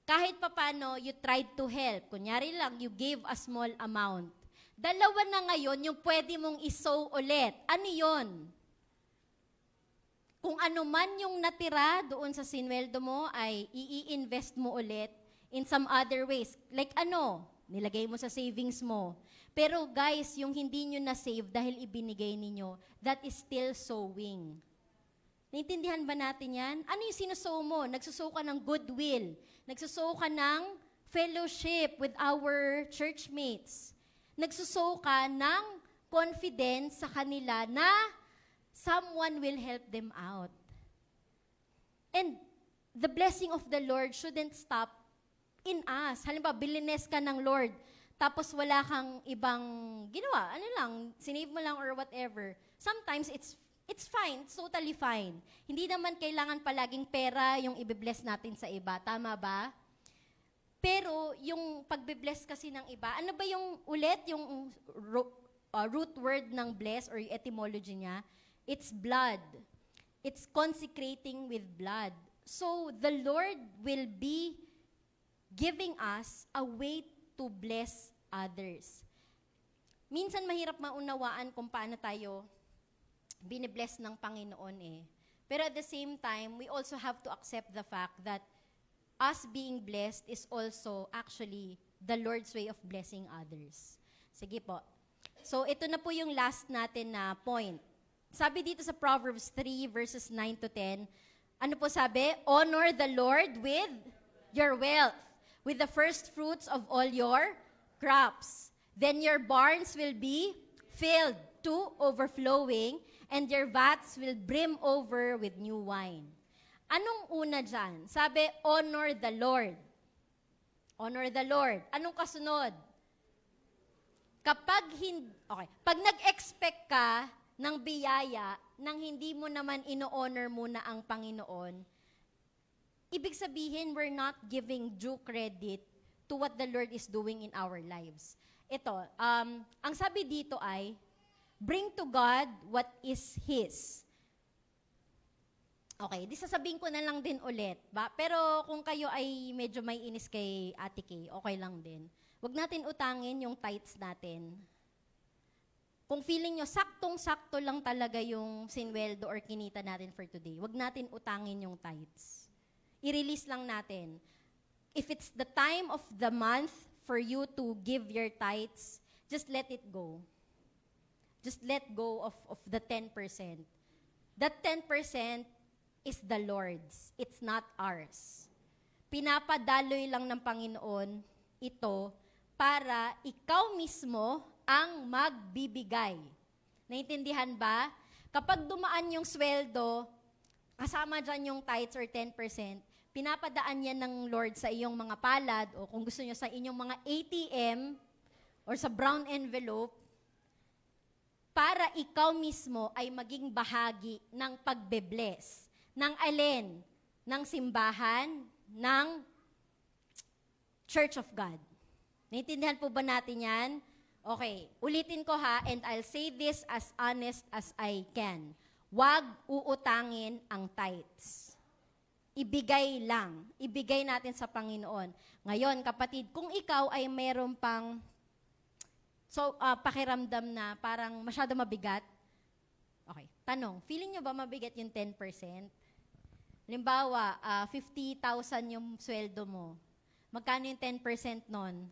Kahit papano, you tried to help. Kunyari lang, you gave a small amount. Dalawa na ngayon yung pwede mong isow ulit. Ano yun? Kung ano man yung natira doon sa sinweldo mo ay i-invest mo ulit in some other ways. Like nilagay mo sa savings mo. Pero guys, yung hindi nyo na-save dahil ibinigay ninyo, that is still sowing. Naintindihan ba natin yan? Ano yung sinusow mo? Nagsusow ka ng goodwill. Nagsusow ka ng fellowship with our churchmates. Nagsusow ka ng confidence sa kanila na someone will help them out. And the blessing of the Lord shouldn't stop in us. Halimbawa, bilines ka ng Lord, tapos wala kang ibang ginawa. Sinave mo lang or whatever. Sometimes it's fine, it's totally fine. Hindi naman kailangan palaging pera yung ibibless natin sa iba. Tama ba? Pero yung pagbe-bless kasi ng iba, ano ba yung root word ng bless or yung etymology niya? It's blood. It's consecrating with blood. So the Lord will be giving us a way to bless others. Minsan mahirap maunawaan kung paano tayo binibless ng Panginoon Pero at the same time, we also have to accept the fact that us being blessed is also actually the Lord's way of blessing others. Sige po. So ito na po yung last natin na point. Sabi dito sa Proverbs 3 verses 9 to 10, ano po sabi? Honor the Lord with your wealth, with the first fruits of all your crops. Then your barns will be filled to overflowing, and your vats will brim over with new wine. Anong una dyan? Sabi, honor the Lord. Honor the Lord. Anong kasunod? Pag nag-expect ka ng biyaya nang hindi mo naman ino-honor muna ang Panginoon, ibig sabihin, we're not giving due credit to what the Lord is doing in our lives. Ito, ang sabi dito ay, bring to God what is His. Okay, di sasabihin ko na lang din ulit. Pero kung kayo ay medyo may inis kay Ate Kay, okay lang din. Huwag natin utangin yung tithes natin. Kung feeling nyo, saktong-sakto lang talaga yung sinweldo or kinita natin for today, huwag natin utangin yung tithes. I-release lang natin. If it's the time of the month for you to give your tithes, just let it go. Just let go of the 10%. That 10% is the Lord's. It's not ours. Pinapadaloy lang ng Panginoon ito para ikaw mismo ang magbibigay. Naintindihan ba? Kapag dumaan yung sweldo, kasama dyan yung tithes or 10%, pinapadaan yan ng Lord sa iyong mga palad o kung gusto nyo sa inyong mga ATM or sa brown envelope para ikaw mismo ay maging bahagi ng pagbe-bless. Ng alin? Ng simbahan, ng Church of God. Naintindihan po ba natin yan? Okay, ulitin ko and I'll say this as honest as I can. Huwag uutangin ang tithes. ibigay lang. Ibigay natin sa Panginoon. Ngayon, kapatid, kung ikaw ay meron pang pakiramdam na parang masyado mabigat, okay, tanong, feeling nyo ba mabigat yung 10%? Halimbawa, 50,000 yung sweldo mo. Magkano yung 10% nun?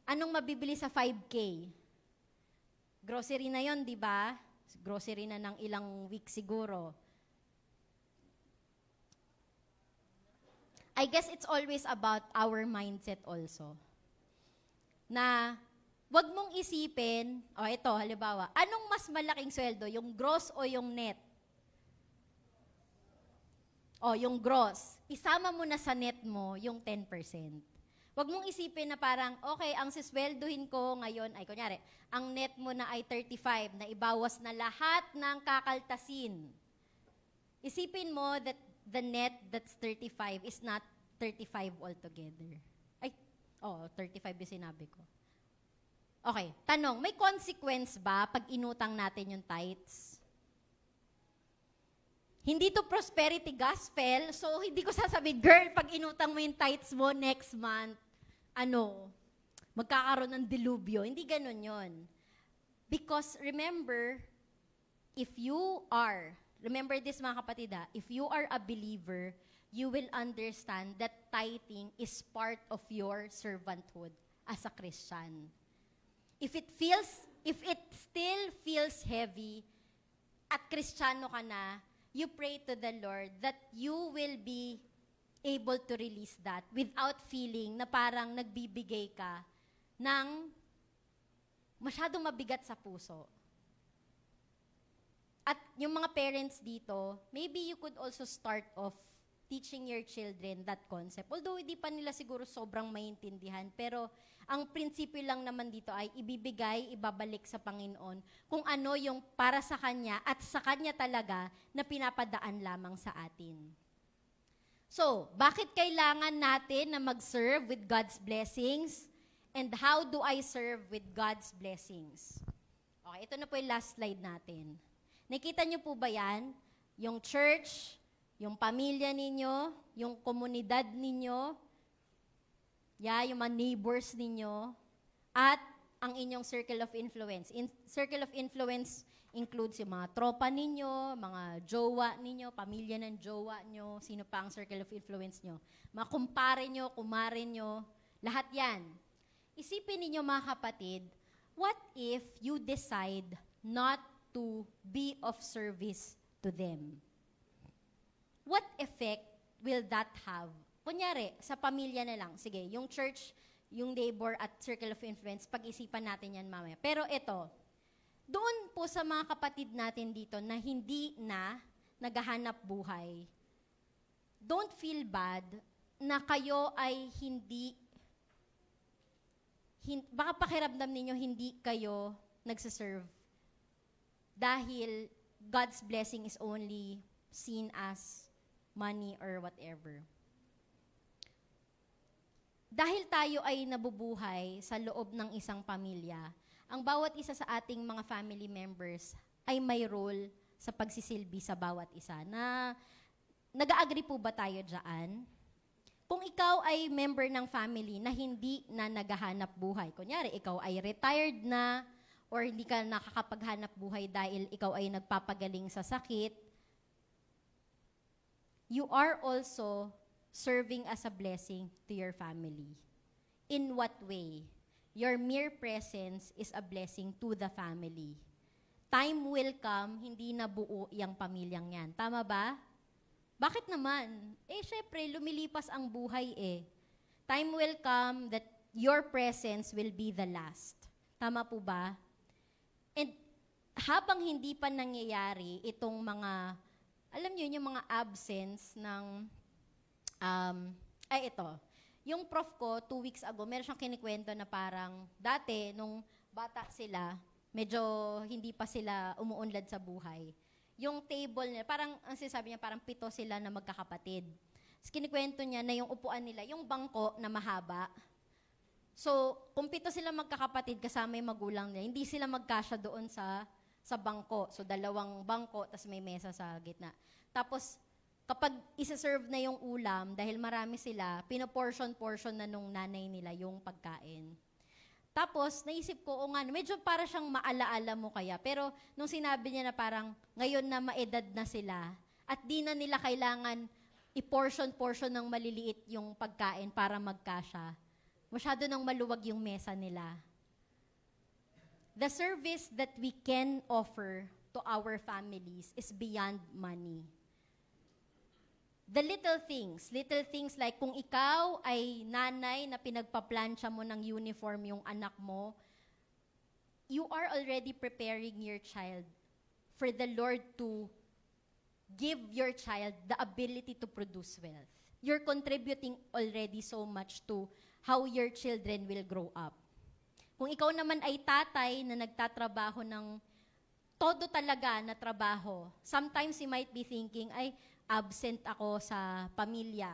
Anong mabibili sa 5K? Grocery na yon, di ba? Grocery na ng ilang week siguro. I guess it's always about our mindset also. Na wag mong isipin, ito, halimbawa, anong mas malaking sweldo, yung gross o yung net? Yung gross. Isama mo na sa net mo yung 10%. Wag mong isipin na parang, okay, ang sisweldohin ko ngayon, ay kunyari, ang net mo na ay 35, na ibawas na lahat ng kakaltasin. Isipin mo that the net that's 35 is not 35 altogether. 35 yung sinabi ko. Okay, tanong, may consequence ba pag inutang natin yung tithes? Hindi to prosperity gospel, so hindi ko sasabihin, girl, pag inutang mo yung tithes mo next month, magkakaroon ng dilubyo. Hindi ganun yon. Because remember, remember this mga kapatid, if you are a believer, you will understand that tithing is part of your servanthood as a Christian. If it still feels heavy, at Kristiyano ka na, you pray to the Lord that you will be able to release that without feeling na parang nagbibigay ka ng masyadong mabigat sa puso. At yung mga parents dito, maybe you could also start off teaching your children that concept. Although hindi pa nila siguro sobrang maintindihan, pero ang prinsipyo lang naman dito ay ibabalik sa Panginoon kung ano yung para sa Kanya at sa Kanya talaga na pinapadaan lamang sa atin. So, bakit kailangan natin na mag-serve with God's blessings? And how do I serve with God's blessings? Okay, ito na po yung last slide natin. Nakita niyo po ba yan? Yung church, yung pamilya ninyo, yung komunidad ninyo, yung mga neighbors ninyo, at ang inyong circle of influence. Circle of influence includes yung mga tropa ninyo, mga jowa ninyo, pamilya ng jowa nyo, sino pa ang circle of influence nyo, mga kumpare nyo, kumare nyo, lahat yan. Isipin ninyo mga kapatid, what if you decide not to be of service to them? What effect will that have? Kunyari, sa pamilya na lang. Sige, yung church, yung neighbor at circle of influence, pag-isipan natin yan mamaya. Pero ito, doon po sa mga kapatid natin dito na hindi na naghahanap buhay, don't feel bad na kayo ay baka pakiramdam ninyo hindi kayo nagsiserve dahil God's blessing is only seen as money or whatever. Dahil tayo ay nabubuhay sa loob ng isang pamilya, ang bawat isa sa ating mga family members ay may role sa pagsisilbi sa bawat isa. Nag-agree po ba tayo dyan? Kung ikaw ay member ng family na hindi na naghahanap buhay, kunyari ikaw ay retired na or hindi ka nakakapaghanap buhay dahil ikaw ay nagpapagaling sa sakit, you are also serving as a blessing to your family. In what way? Your mere presence is a blessing to the family. Time will come, hindi na buo yung pamilyang yan. Tama ba? Bakit naman? Syempre, lumilipas ang buhay eh. Time will come that your presence will be the last. Tama po ba? And habang hindi pa nangyayari itong mga, alam niyo yung mga absence ng, ito. Yung prof ko, 2 weeks ago, meron siyang kinikwento na parang, dati, nung bata sila, medyo hindi pa sila umuunlad sa buhay. Yung table nila, parang, ang sinasabi niya, parang 7 sila na magkakapatid. Tapos kinikwento niya na yung upuan nila, yung bangko na mahaba. So, kung 7 sila magkakapatid kasama yung magulang nila, hindi sila magkasya doon sa bangko. So, 2 bangko, tapos may mesa sa gitna. Tapos, kapag isa-serve na yung ulam, dahil marami sila, pinoportion-portion na nung nanay nila yung pagkain. Tapos, naisip ko, o nga, medyo para siyang maalaala mo kaya. Pero, nung sinabi niya na parang, ngayon na maedad na sila, at di na nila kailangan i-portion-portion ng maliliit yung pagkain para magkasya. Masyado nang maluwag yung mesa nila. The service that we can offer to our families is beyond money. The little things like kung ikaw ay nanay na pinagpaplansya mo ng uniform yung anak mo, you are already preparing your child for the Lord to give your child the ability to produce wealth. You're contributing already so much to how your children will grow up. Kung ikaw naman ay tatay na nagtatrabaho ng todo talaga na trabaho, sometimes you might be thinking, ay, absent ako sa pamilya.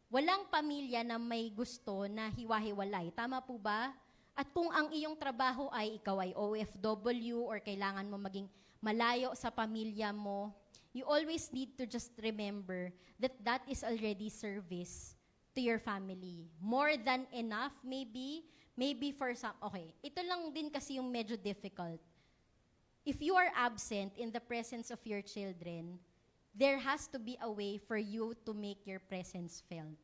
Walang pamilya na may gusto na hiwa-hiwalay. Tama po ba? At kung ang iyong trabaho ay ikaw ay OFW or kailangan mo maging malayo sa pamilya mo, you always need to just remember that that is already service to your family. More than enough, maybe for some, okay, ito lang din kasi yung medyo difficult. If you are absent in the presence of your children, there has to be a way for you to make your presence felt.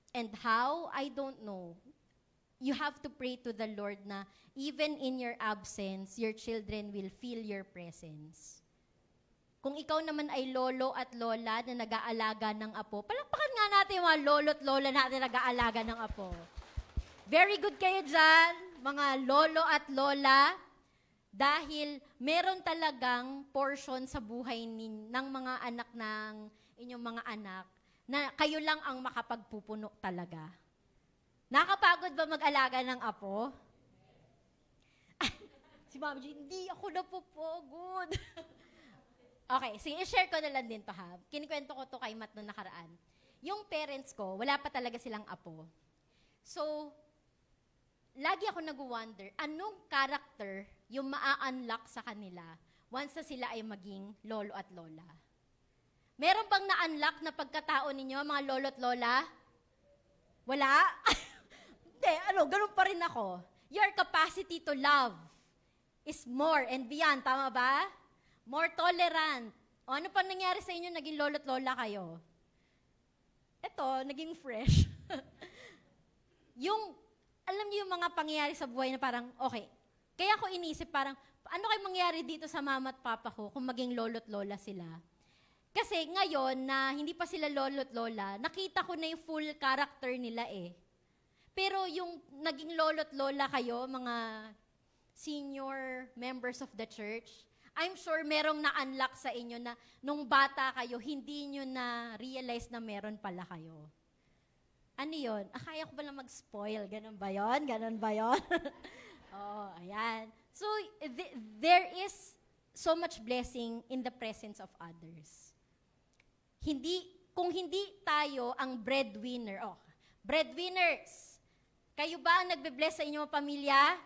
And how? I don't know. You have to pray to the Lord na even in your absence, your children will feel your presence. Kung ikaw naman ay lolo at lola na nag-aalaga ng apo, palakpakan nga natin yung mga lolo at lola natin na nag-aalaga ng apo. Very good kayo dyan, mga lolo at lola. Dahil meron talagang portion sa buhay ng mga anak ng inyong mga anak na kayo lang ang makapagpupuno talaga. Nakapagod ba mag-alaga ng apo? Si Mama G, hindi ako napupagod. Okay, sige, i-share ko na lang din to ha. Kinikwento ko to kay Matt noong nakaraan. Yung parents ko, wala pa talaga silang apo. So, lagi ako nag-wonder, anong character yung maa-unlock sa kanila once na sila ay maging lolo at lola? Meron bang na-unlock na pagkatao ninyo, mga lolo at lola? Wala? Hindi, ganun pa rin ako. Your capacity to love is more and beyond, tama ba? More tolerant. O ano pa nangyari sa inyo, naging lolo at lola kayo? Eto, naging fresh. Alam niyo yung mga pangyayari sa buhay na parang, okay, kaya ko inisip parang, ano kayo mangyari dito sa mama at papa ko kung maging lolo't lola sila? Kasi ngayon na hindi pa sila lolo't lola, nakita ko na yung full character nila eh. Pero yung naging lolo't lola kayo, mga senior members of the church, I'm sure merong na-unlock sa inyo na nung bata kayo, hindi nyo na-realize na meron pala kayo. Ano yun? Kaya ko ba lang mag-spoil? Ganon ba yun? Ganon ba yun? Oh, ayan. So, there is so much blessing in the presence of others. Kung hindi tayo ang breadwinner, breadwinners, kayo ba ang nagbe-bless sa inyong pamilya?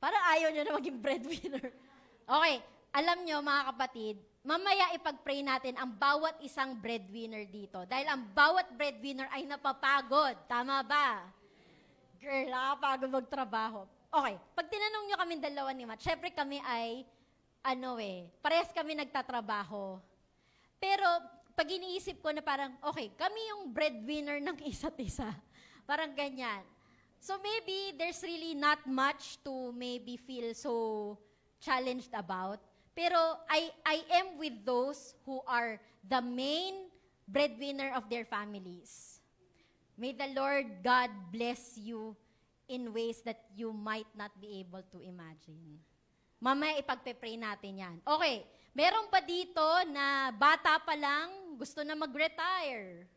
Parang ayaw nyo na maging breadwinner. Okay, alam nyo mga kapatid, mamaya ipag-pray natin ang bawat isang breadwinner dito. Dahil ang bawat breadwinner ay napapagod. Tama ba? Girl, nakapagod magtrabaho. Okay, pag tinanong nyo kami dalawa ni Matt, syempre kami ay, parehas kami nagtatrabaho. Pero, pag iniisip ko na parang, okay, kami yung breadwinner ng isa't isa. Parang ganyan. So maybe there's really not much to maybe feel so challenged about. Pero I am with those who are the main breadwinner of their families. May the Lord God bless you in ways that you might not be able to imagine. Mamaya ipagpe-pray natin yan. Okay, meron pa dito na bata pa lang, gusto na mag-retire.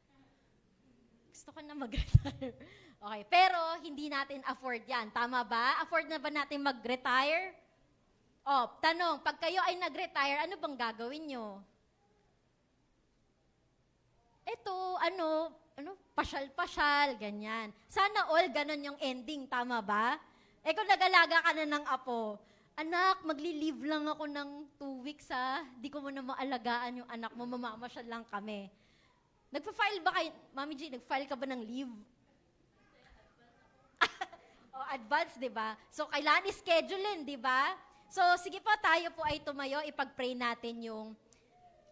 Gusto ko na mag-retire. Okay, pero hindi natin afford yan. Tama ba? Afford na ba natin mag-retire? Tanong, pag kayo ay nag-retire, ano bang gagawin nyo? Ito, pasyal-pasyal, ganyan. Sana all ganon yung ending, tama ba? Kung nag-alaga ka na ng apo, Anak, magli-leave lang ako ng 2 weeks ha. Di ko muna maalagaan yung anak mo, mamamasyal lang kami. Nagpa-file ba kayo? Mami G, nag-file ka ba ng leave? O, advance, di ba? So, kailangan i-schedulein, di ba? So, sige po, tayo po ay tumayo, ipag-pray natin yung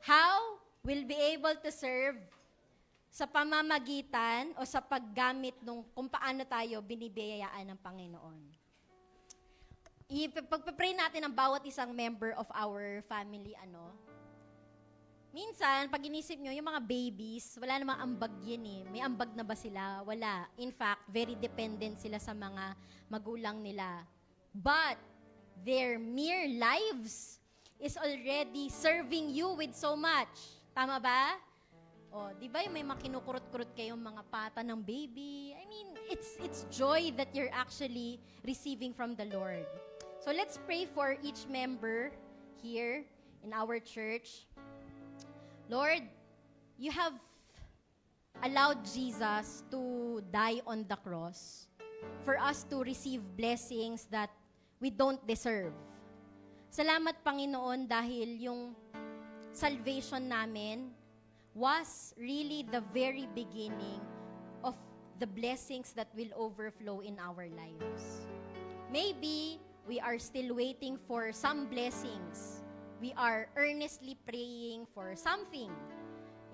how we'll be able to serve sa pamamagitan o sa paggamit nung kung paano tayo binibiyayaan ng Panginoon. Ipagpapray natin ang bawat isang member of our family, Minsan, pag inisip nyo, yung mga babies, wala namang ambag yun eh. May ambag na ba sila? Wala. In fact, very dependent sila sa mga magulang nila. But, their mere lives is already serving you with so much. Tama ba? O, di ba yung may makinukurot-kurot kayong mga pata ng baby? I mean, it's joy that you're actually receiving from the Lord. So let's pray for each member here in our church. Lord, you have allowed Jesus to die on the cross for us to receive blessings that we don't deserve. Salamat, Panginoon, dahil yung salvation namin was really the very beginning of the blessings that will overflow in our lives. Maybe we are still waiting for some blessings. We are earnestly praying for something.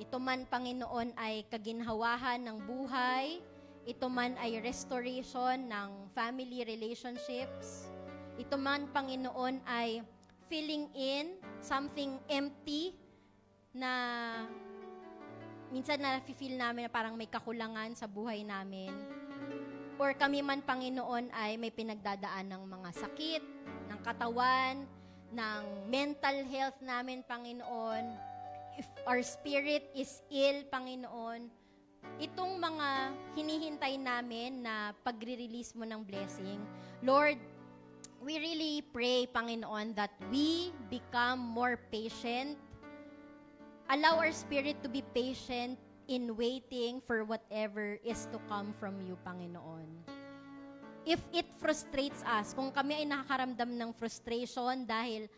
Ito man, Panginoon, ay kaginhawahan ng buhay. Ito man ay restoration ng family relationships. Ito man, Panginoon, ay filling in something empty na minsan na-feel namin na parang may kakulangan sa buhay namin. Or kami man, Panginoon, ay may pinagdadaan ng mga sakit, ng katawan, ng mental health namin, Panginoon. If our spirit is ill, Panginoon, itong mga hinihintay namin na pagre-release mo ng blessing, Lord, we really pray, Panginoon, that we become more patient. Allow our spirit to be patient in waiting for whatever is to come from you, Panginoon. If it frustrates us, kung kami ay nakakaramdam ng frustration dahil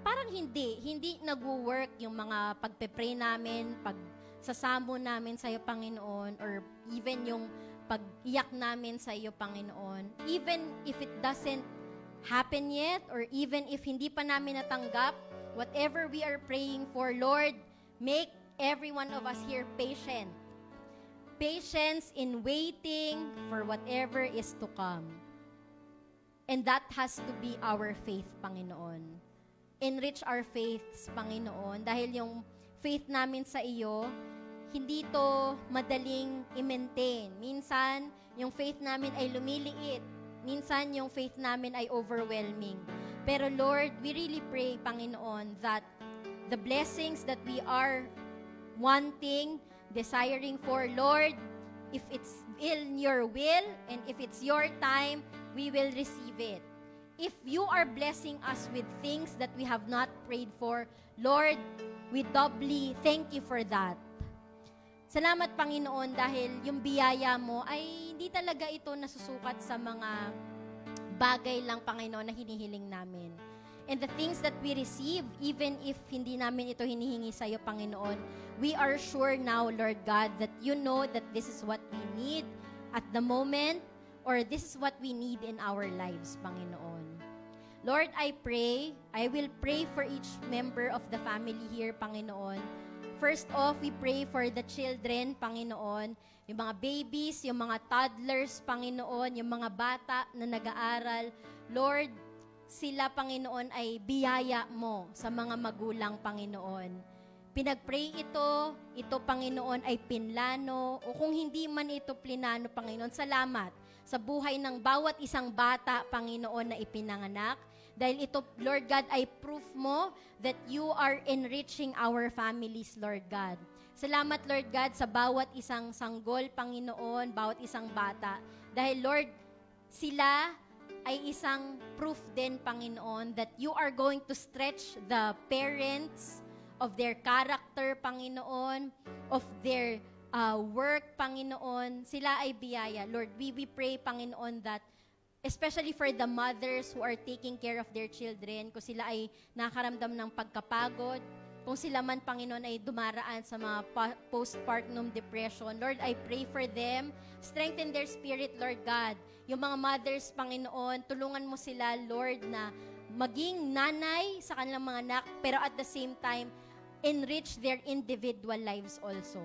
parang hindi nag-work yung mga pagpe-pray namin, pagsasamo namin sa iyo, Panginoon, or even yung pag-iyak namin sa iyo, Panginoon, even if it doesn't happen yet, or even if hindi pa namin natanggap, whatever we are praying for, Lord, make every one of us here patient. Patience in waiting for whatever is to come. And that has to be our faith, Panginoon. Enrich our faiths, Panginoon, dahil yung faith namin sa iyo, hindi to madaling i-maintain. Minsan, yung faith namin ay lumiliit. Minsan, yung faith namin ay overwhelming. Pero Lord, we really pray, Panginoon, that the blessings that we are wanting, desiring for, Lord, if it's in your will and if it's your time, we will receive it. If you are blessing us with things that we have not prayed for, Lord, we doubly thank you for that. Salamat, Panginoon, dahil yung biyaya mo ay hindi talaga ito nasusukat sa mga bagay lang, Panginoon, na hinihiling namin. And the things that we receive, even if hindi namin ito hinihingi sa iyo, Panginoon, we are sure now, Lord God, that you know that this is what we need at the moment, or this is what we need in our lives, Panginoon. Lord, I will pray for each member of the family here, Panginoon. First off, we pray for the children, Panginoon, yung mga babies, yung mga toddlers, Panginoon, yung mga bata na nag-aaral. Lord, sila, Panginoon, ay biyaya mo sa mga magulang, Panginoon. Pinag-pray ito, Panginoon, ay pinlano, o kung hindi man ito plinano, Panginoon, salamat sa buhay ng bawat isang bata, Panginoon, na ipinanganak. Dahil ito, Lord God, ay proof mo that you are enriching our families, Lord God. Salamat, Lord God, sa bawat isang sanggol, Panginoon, bawat isang bata. Dahil, Lord, sila ay isang proof din, Panginoon, that you are going to stretch the parents of their character, Panginoon, of their work, Panginoon. Sila ay biyaya. Lord, we pray, Panginoon, that especially for the mothers who are taking care of their children, kung sila ay nakakaramdam ng pagkapagod, kung sila man, Panginoon, ay dumaraan sa mga postpartum depression. Lord, I pray for them. Strengthen their spirit, Lord God. Yung mga mothers, Panginoon, tulungan mo sila, Lord, na maging nanay sa kanilang mga anak, pero at the same time, enrich their individual lives also.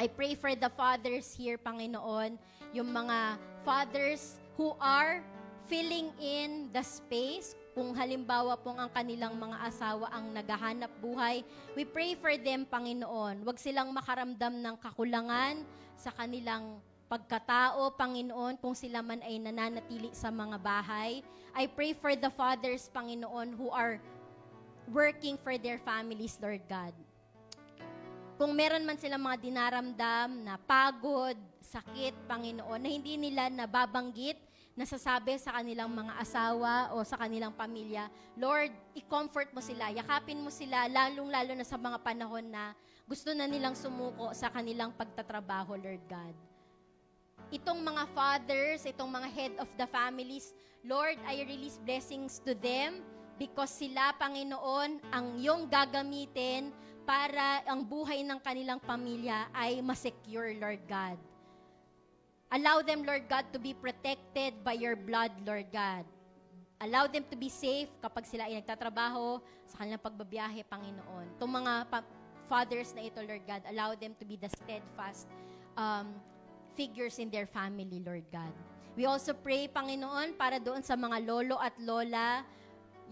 I pray for the fathers here, Panginoon, yung mga fathers who are filling in the space. Kung halimbawa pong ang kanilang mga asawa ang naghahanap buhay, we pray for them, Panginoon. Huwag silang makaramdam ng kakulangan sa kanilang pagkatao, Panginoon, kung sila man ay nananatili sa mga bahay. I pray for the fathers, Panginoon, who are working for their families, Lord God. Kung meron man silang mga dinaramdam na pagod, sakit, Panginoon, na hindi nila nababanggit, nasasabi sa kanilang mga asawa o sa kanilang pamilya, Lord, i-comfort mo sila, yakapin mo sila, lalong-lalo na sa mga panahon na gusto na nilang sumuko sa kanilang pagtatrabaho, Lord God. Itong mga fathers, itong mga head of the families, Lord, I release blessings to them because sila, Panginoon, ang iyong gagamitin para ang buhay ng kanilang pamilya ay masecure, Lord God. Allow them, Lord God, to be protected by your blood, Lord God. Allow them to be safe kapag sila ay nagtatrabaho sa kanilang pagbabiyahe, Panginoon. Itong mga fathers na ito, Lord God, allow them to be the steadfast figures in their family, Lord God. We also pray, Panginoon, para doon sa mga lolo at lola,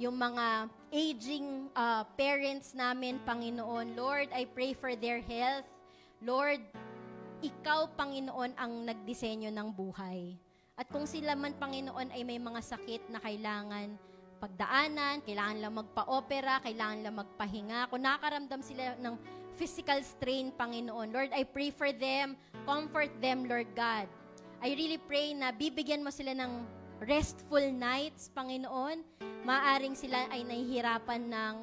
yung mga aging parents namin, Panginoon. Lord, I pray for their health. Lord, ikaw, Panginoon, ang nagdisenyo ng buhay. At kung sila man, Panginoon, ay may mga sakit na kailangan pagdaanan, kailangan lang magpa-opera, kailangan lang magpahinga, kung nakakaramdam sila ng physical strain, Panginoon, Lord, I pray for them, comfort them, Lord God. I really pray na bibigyan mo sila ng restful nights, Panginoon. Maaring sila ay nahihirapan ng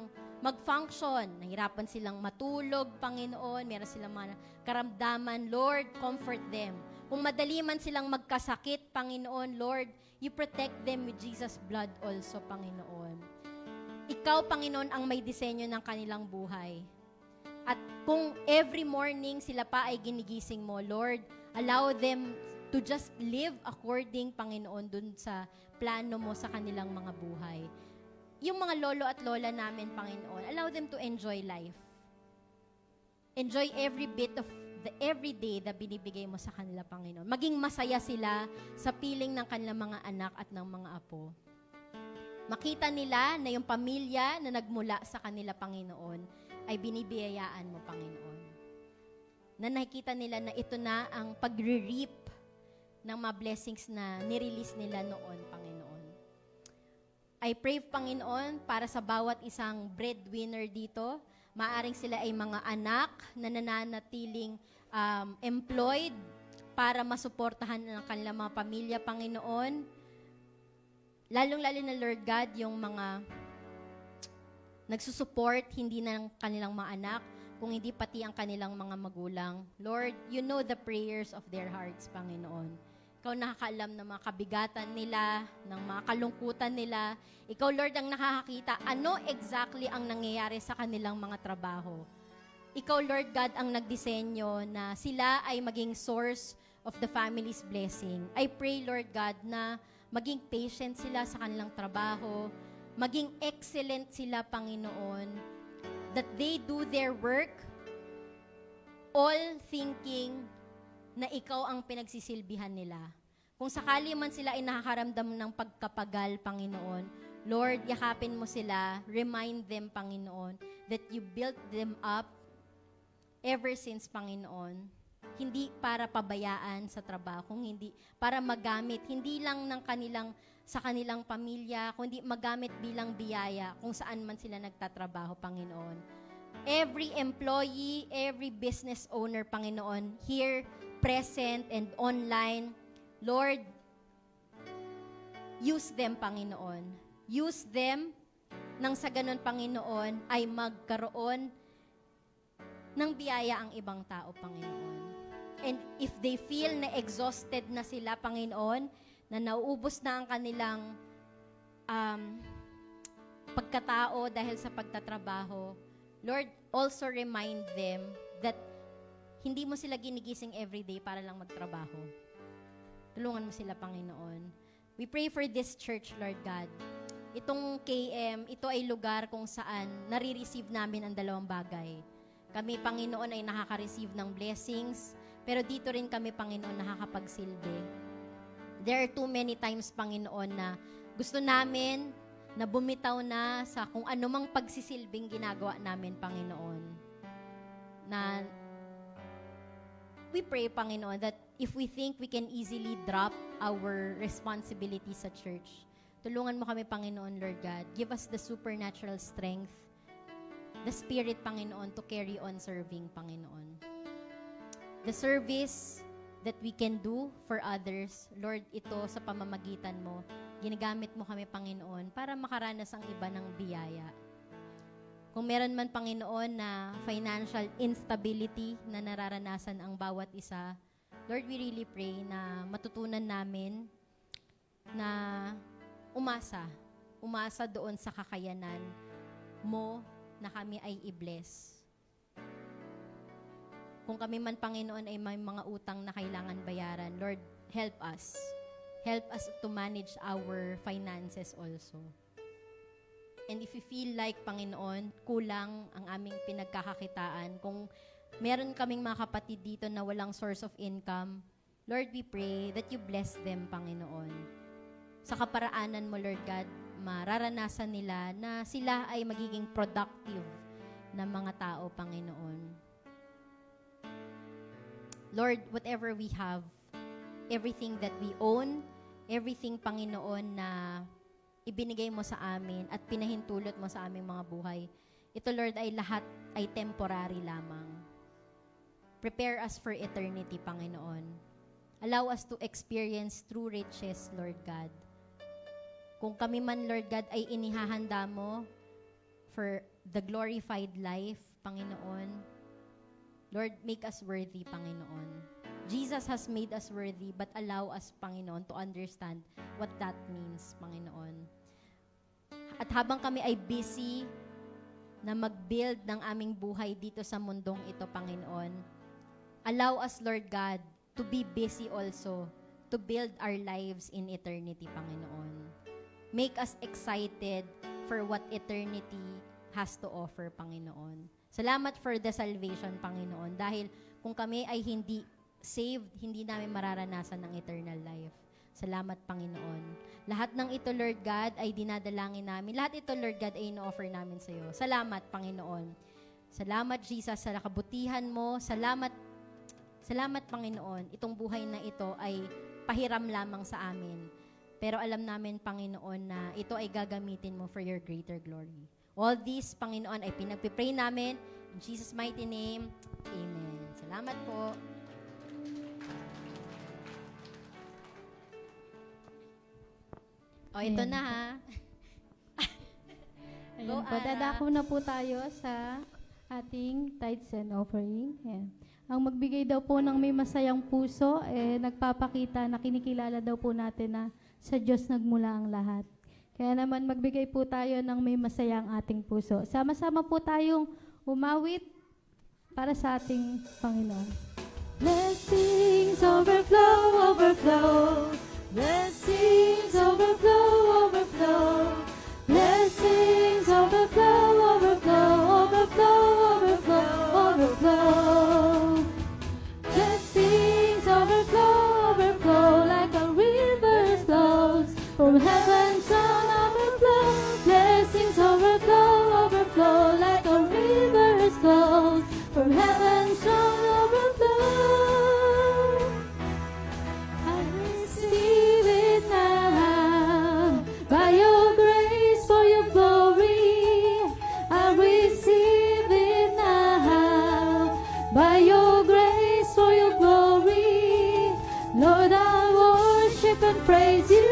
mag-function, nahirapan silang matulog, Panginoon, meron silang mga karamdaman, Lord, comfort them. Kung madali man silang magkasakit, Panginoon, Lord, you protect them with Jesus' blood also, Panginoon. Ikaw, Panginoon, ang may disenyo ng kanilang buhay. At kung every morning sila pa ay ginigising mo, Lord, allow them to just live according, Panginoon, dun sa plano mo sa kanilang mga buhay. Yung mga lolo at lola namin, Panginoon, allow them to enjoy life. Enjoy every bit of the everyday na binibigay mo sa kanila, Panginoon. Maging masaya sila sa piling ng kanilang mga anak at ng mga apo. Makita nila na yung pamilya na nagmula sa kanila, Panginoon, ay binibiyayaan mo, Panginoon. Na nakikita nila na ito na ang pagre-reap ng mga blessings na nirelease nila noon, Panginoon. I pray, Panginoon, para sa bawat isang breadwinner dito, maaring sila ay mga anak na nananatiling employed para masuportahan ng kanilang mga pamilya, Panginoon. Lalong-lalo na, Lord God, yung mga nagsusupport, hindi na ng kanilang mga anak, kung hindi pati ang kanilang mga magulang. Lord, you know the prayers of their hearts, Panginoon. Ikaw nakakaalam ng mga kabigatan nila, ng mga kalungkutan nila. Ikaw, Lord, ang nakakakita ano exactly ang nangyayari sa kanilang mga trabaho. Ikaw, Lord God, ang nagdisenyo na sila ay maging source of the family's blessing. I pray, Lord God, na maging patient sila sa kanilang trabaho, maging excellent sila, Panginoon, that they do their work, all thinking na ikaw ang pinagsisilbihan nila. Kung sakali man sila ay nakakaramdam ng pagkapagal, Panginoon, Lord, yakapin mo sila, remind them, Panginoon, that you built them up ever since, Panginoon, hindi para pabayaan sa trabaho, kung hindi para magamit, hindi lang ng sa kanilang pamilya, kundi magamit bilang biyaya kung saan man sila nagtatrabaho, Panginoon. Every employee, every business owner, Panginoon, here, present and online, Lord, use them, Panginoon. Use them nang sa ganun, Panginoon, ay magkaroon ng biyaya ang ibang tao, Panginoon. And if they feel na exhausted na sila, Panginoon, na nauubos na ang kanilang pagkatao dahil sa pagtatrabaho. Lord, also remind them that hindi mo sila ginigising everyday para lang magtrabaho. Tulungan mo sila, Panginoon. We pray for this church, Lord God. Itong KM, ito ay lugar kung saan nare-receive namin ang dalawang bagay. Kami, Panginoon, ay nakaka-receive ng blessings, pero dito rin kami, Panginoon, nakakapagsilbi. There are too many times, Panginoon, na gusto namin na bumitaw na sa kung anumang pagsisilbing ginagawa namin, Panginoon. Na we pray, Panginoon, that if we think we can easily drop our responsibility sa church, tulungan mo kami, Panginoon, Lord God. Give us the supernatural strength, the Spirit, Panginoon, to carry on serving, Panginoon. The service that we can do for others, Lord, ito sa pamamagitan mo, ginagamit mo kami, Panginoon, para makaranas ang iba ng biyaya. Kung meron man, Panginoon, na financial instability na nararanasan ang bawat isa, Lord, we really pray na matutunan namin na umasa doon sa kakayanan mo na kami ay i-bless. Kung kami man, Panginoon, ay may mga utang na kailangan bayaran, Lord, help us. Help us to manage our finances also. And if you feel like, Panginoon, kulang ang aming pinagkakakitaan, kung meron kaming mga kapatid dito na walang source of income, Lord, we pray that you bless them, Panginoon. Sa kaparaanan mo, Lord God, mararanasan nila na sila ay magiging productive na mga tao, Panginoon. Lord, whatever we have, everything that we own, everything, Panginoon, na ibinigay mo sa amin at pinahintulot mo sa aming mga buhay, ito, Lord, ay lahat ay temporary lamang. Prepare us for eternity, Panginoon. Allow us to experience true riches, Lord God. Kung kami man, Lord God, ay inihahanda mo for the glorified life, Panginoon, Lord, make us worthy, Panginoon. Jesus has made us worthy, but allow us, Panginoon, to understand what that means, Panginoon. At habang kami ay busy na mag-build ng aming buhay dito sa mundong ito, Panginoon, allow us, Lord God, to be busy also to build our lives in eternity, Panginoon. Make us excited for what eternity has to offer, Panginoon. Salamat for the salvation, Panginoon, dahil kung kami ay hindi saved, hindi namin mararanasan ng eternal life. Salamat, Panginoon. Lahat ng ito, Lord God, ay dinadalangin namin. Lahat ito, Lord God, ay ino-offer namin sa iyo. Salamat, Panginoon. Salamat, Jesus, sa kabutihan mo. Salamat, Panginoon. Itong buhay na ito ay pahiram lamang sa amin. Pero alam namin, Panginoon, na ito ay gagamitin mo for your greater glory. All these, Panginoon, ay pinagpipray namin. In Jesus' mighty name, Amen. Salamat po. O, ito Ayan. na ha. Ayun Go, po, Ara. dadako na po tayo sa ating tithes and offering. Ayan. Ang magbigay daw po ng may masayang puso, nagpapakita na kinikilala daw po natin na sa Diyos nagmula ang lahat. Kaya naman magbigay po tayo ng may masayang ating puso. Sama-sama po tayong umawit para sa ating Panginoon. Blessings overflow, overflow. Blessings overflow, overflow. Blessings overflow, overflow, overflow, overflow, overflow. Blessings overflow, overflow like a river flows from heaven's sun overflow. Blessings overflow, overflow like a river flows from heaven's sun overflow. I receive it now by your grace for your glory. I receive it now by your grace for your glory. Lord, I worship and praise you.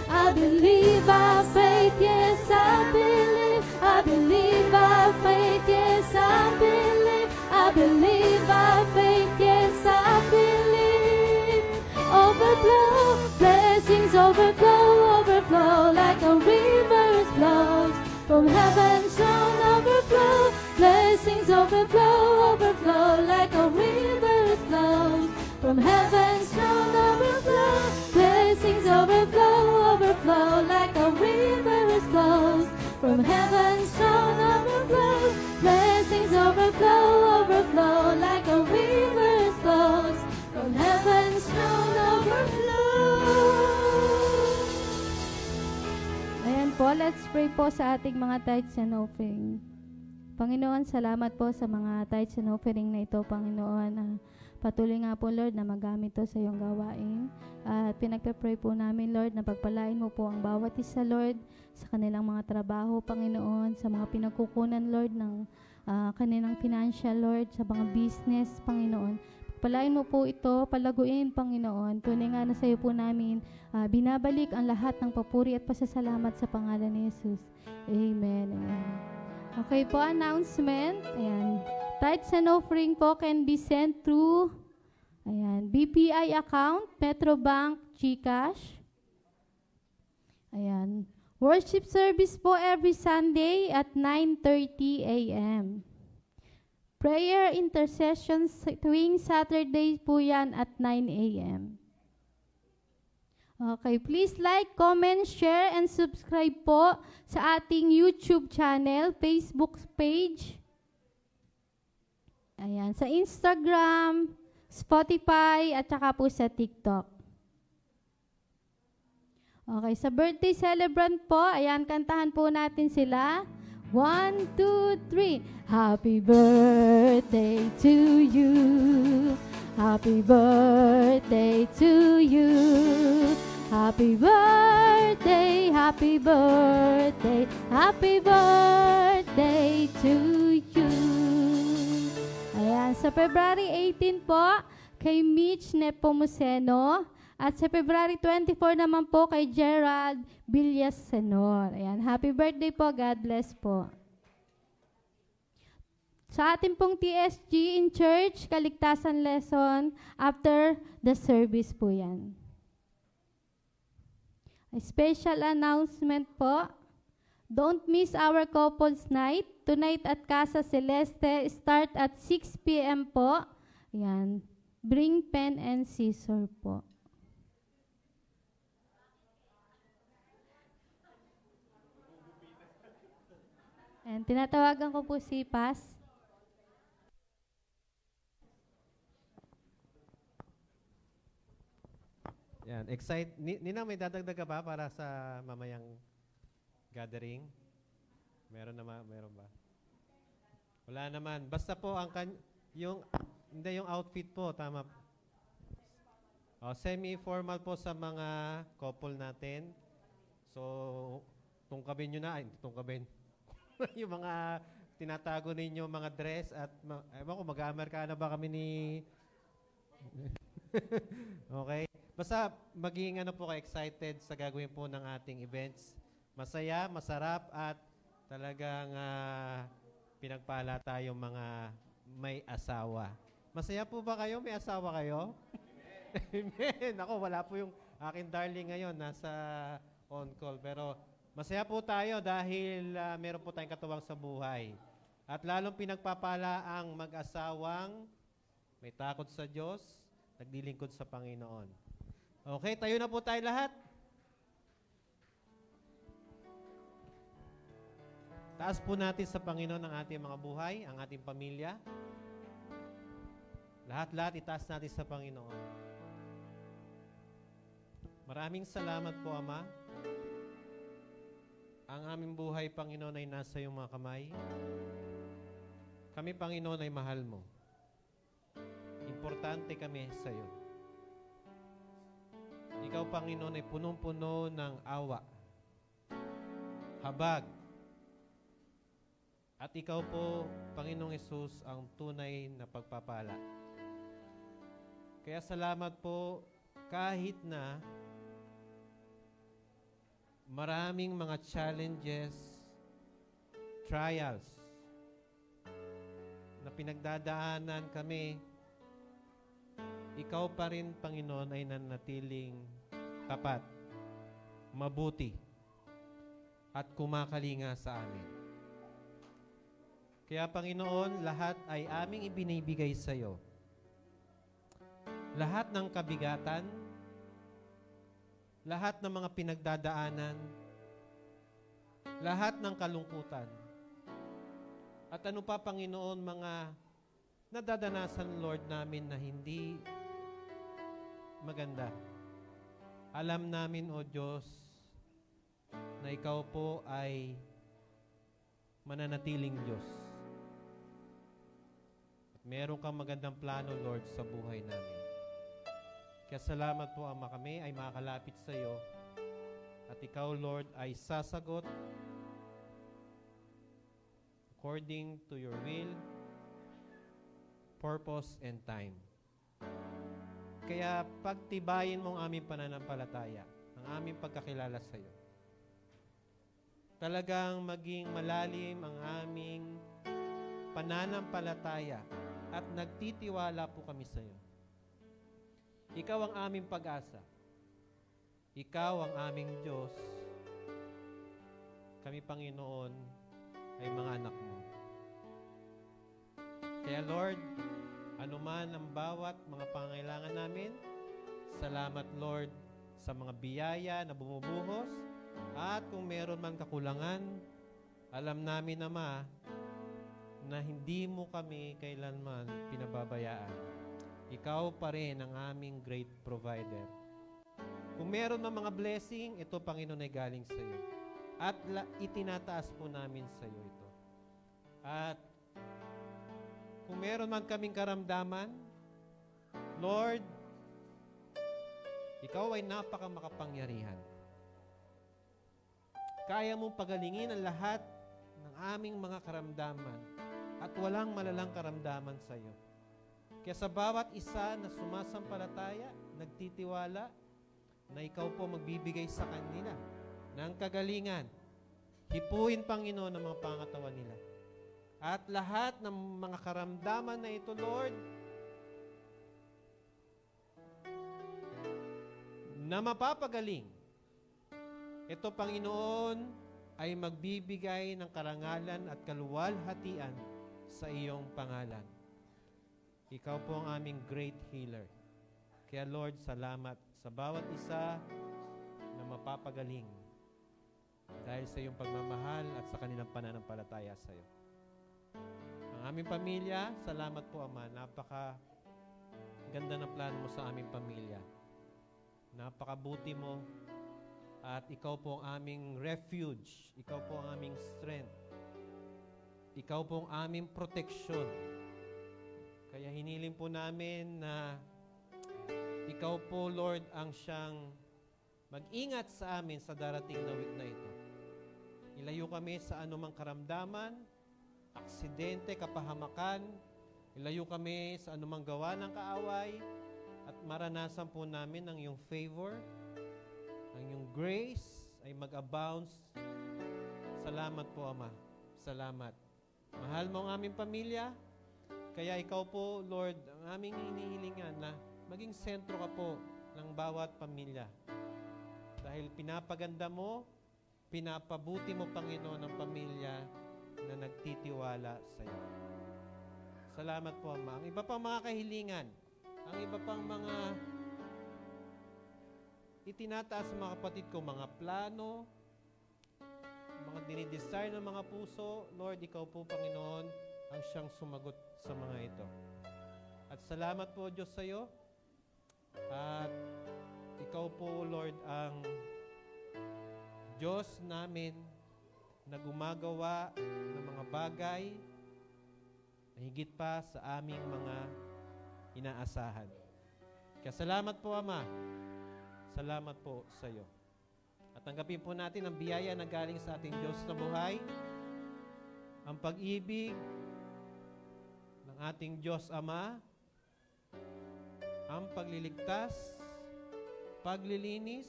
I believe by faith, yes, I believe. I believe by faith, yes, I believe. I believe by faith, yes, I believe. Overflow, From heaven's throne overflow, blessings overflow, overflow like a river flows. From heaven's throne overflow. Ayan po, let's pray po sa ating mga tithes and offering. Panginoon, salamat po sa mga tithes and offering na ito, Panginoon. Patuloy nga po, Lord, na magamit to sa iyong gawain. At pinagpe-pray po namin, Lord, na pagpalain mo po ang bawat isa, Lord, sa kanilang mga trabaho, Panginoon, sa mga pinagkukunan, Lord, ng kanilang financial, Lord, sa mga business, Panginoon. Pagpalain mo po ito, palaguin, Panginoon. Tunay nga na sa iyo po namin, binabalik ang lahat ng papuri at pasasalamat sa pangalan ni Jesus. Amen. Amen. Okay po, announcement. Ayan. Tithes and offering po can be sent through BPI account, Metrobank, GCash. Ayan. Worship service po every Sunday at 9:30 a.m. Prayer intercessions tuwing Saturday po yan at 9 a.m. Okay, please like, comment, share, and subscribe po sa ating YouTube channel, Facebook page. Ayan, sa Instagram, Spotify, at saka po sa TikTok. Okay, sa birthday celebrant po, ayan, kantahan po natin sila. 1, 2, 3. Happy birthday to you. Happy birthday to you. Happy birthday, happy birthday, happy birthday to you. Ayan, sa February 18 po, kay Mitch Nepomuceno. At sa February 24 naman po, kay Gerald Villasenor. Ayan, happy birthday po, God bless po. Sa ating pong TSG in church, kaligtasan lesson after the service po yan. A special announcement po, don't miss our couples night. Tonight at Casa Celeste, start at 6 p.m. po. Yan. Bring pen and scissor po. And tinatawagan ko po si Paz. Yan, Nina, may dadagdag ka ba para sa mamayang gathering? Meron ba? Wala naman. Basta po hindi yung outfit po, tama. Semi-formal po sa mga couple natin. So, tungkabin nyo na, tungkabin. Yung mga tinatago ninyo, mga dress at, ewan ko, mag-Amerikana ba kami ni... Okay. Basta maging po ka-excited sa gagawin po ng ating events. Masaya, masarap at talagang pinagpala tayong mga may asawa. Masaya po ba kayo? May asawa kayo? Amen. Ako, wala po yung aking darling ngayon. Nasa on-call. Pero masaya po tayo dahil meron po tayong katuwang sa buhay. At lalong pinagpapala ang mag-asawang may takot sa Diyos, naglilingkod sa Panginoon. Okay, tayo na po tayo lahat. Taas po natin sa Panginoon ang ating mga buhay, ang ating pamilya. Lahat-lahat itaas natin sa Panginoon. Maraming salamat po, Ama. Ang aming buhay, Panginoon, ay nasa iyong mga kamay. Kami, Panginoon, ay mahal mo. Importante kami sa iyo. Ikaw, Panginoon, ay punong-puno ng awa, habag, at ikaw po, Panginoong Hesus, ang tunay na pagpapala. Kaya salamat po, kahit na maraming mga challenges, trials, na pinagdadaanan kami, ikaw pa rin, Panginoon, ay nanatiling tapat, mabuti, at kumakalinga sa amin. Kaya, Panginoon, lahat ay aming ibinibigay sa iyo. Lahat ng kabigatan, lahat ng mga pinagdadaanan, lahat ng kalungkutan. At ano pa, Panginoon, mga nadadanasan, Lord, namin na hindi maganda. Alam namin, O Diyos, na Ikaw po ay mananatiling Diyos. At meron kang magandang plano, Lord, sa buhay namin. Kaya salamat po, Ama, kami ay makakalapit sa iyo. At Ikaw, Lord, ay sasagot according to your will, purpose, and time. Kaya pagtibayin mo ang aming pananampalataya, ang aming pagkakilala sa iyo. Talagang maging malalim ang aming pananampalataya at nagtitiwala po kami sa iyo. Ikaw ang aming pag-asa. Ikaw ang aming Diyos. Kami, Panginoon, ay mga anak mo. Kaya, Lord, anuman ang bawat mga pangailangan namin, salamat, Lord, sa mga biyaya na bumubuhos. At kung meron man kakulangan, alam namin, Ama, na hindi mo kami kailanman pinababayaan. Ikaw pa rin ang aming great provider. Kung meron man mga blessing, ito, Panginoon, ay galing sa iyo. At itinataas po namin sa iyo ito. At kung meron man kaming karamdaman, Lord, Ikaw ay napakamakapangyarihan. Kaya mong pagalingin ang lahat ng aming mga karamdaman at walang malalang karamdaman sa iyo. Kaya sa bawat isa na sumasampalataya, nagtitiwala, na Ikaw po magbibigay sa kanila ng kagalingan. Hipuin, Panginoon, ang mga pangatawan nila. At lahat ng mga karamdaman na ito, Lord, na mapapagaling, ito, Panginoon, ay magbibigay ng karangalan at kaluwalhatian sa iyong pangalan. Ikaw po ang aming great healer. Kaya, Lord, salamat sa bawat isa na mapapagaling dahil sa iyong pagmamahal at sa kanilang pananampalataya sa iyo. Ang aming pamilya, salamat po, Ama. Napaka ganda ng plano mo sa aming pamilya. Napakabuti mo at ikaw po ang aming refuge. Ikaw po ang aming strength. Ikaw po ang aming protection. Kaya hiniling po namin na ikaw po, Lord, ang siyang mag-ingat sa amin sa darating na week na ito. Ilayo kami sa anumang karamdaman, aksidente, kapahamakan. Ilayo kami sa anumang gawa ng kaaway at maranasan po namin ang iyong favor, ang iyong grace ay mag-abound. Salamat po, Ama. Salamat. Mahal mo ang aming pamilya, kaya ikaw po, Lord, ang aming hinihilingan na maging sentro ka po ng bawat pamilya. Dahil pinapaganda mo, pinapabuti mo, Panginoon, ang pamilya na nagtitiwala sa iyo. Salamat po, Ama. Ang iba pang mga kahilingan, ang iba pang mga itinataas sa mga kapatid ko, mga plano, mga dinidesire ng mga puso, Lord, ikaw po, Panginoon, ang siyang sumagot sa mga ito. At salamat po, Diyos, sa iyo. At ikaw po, Lord, ang Diyos namin na gumagawa ng mga bagay na higit pa sa aming mga inaasahan. Kaya salamat po, Ama. Salamat po sa iyo. At tanggapin po natin ang biyaya na galing sa ating Diyos na buhay, ang pag-ibig ng ating Diyos Ama, ang pagliligtas, paglilinis,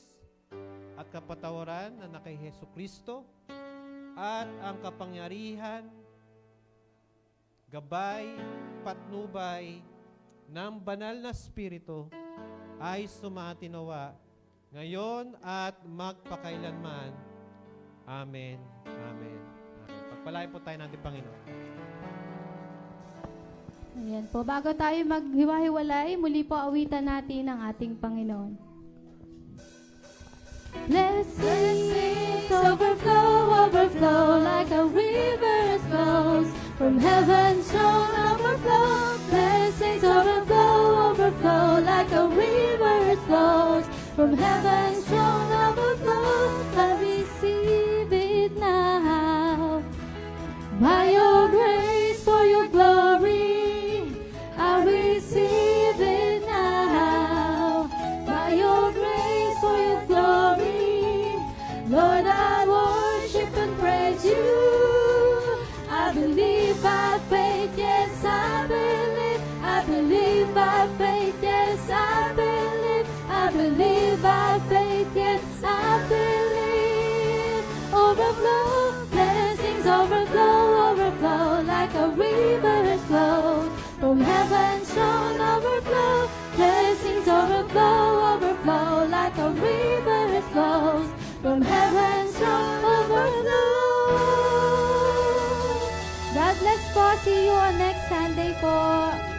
at kapatawaran na kay Hesus Kristo, at ang kapangyarihan, gabay, patnubay ng banal na Espiritu ay sumatinawa ngayon at magpakailanman. Amen. Amen. Amen. Pagpalain po tayo ng ating Panginoon. Ayan po. Bago tayo maghiwa-hiwalay, muli po awitan natin ang ating Panginoon. Blessings overflow, overflow. From heaven's throne overflow, blessings overflow, overflow like a river flows. From heaven's throne overflow, I receive it now. By your grace, for your glory, I receive it now. By your grace, for your glory, Lord, I worship and praise you. I believe by faith, yes, I believe. I believe by faith, yes, I believe. I believe by faith, yes, I believe. Overflow, blessings overflow, overflow like a river flows. From heaven's throne overflow, blessings overflow, overflow like a river flows. From heaven's throne overflow. God bless po. See you on next Sunday po.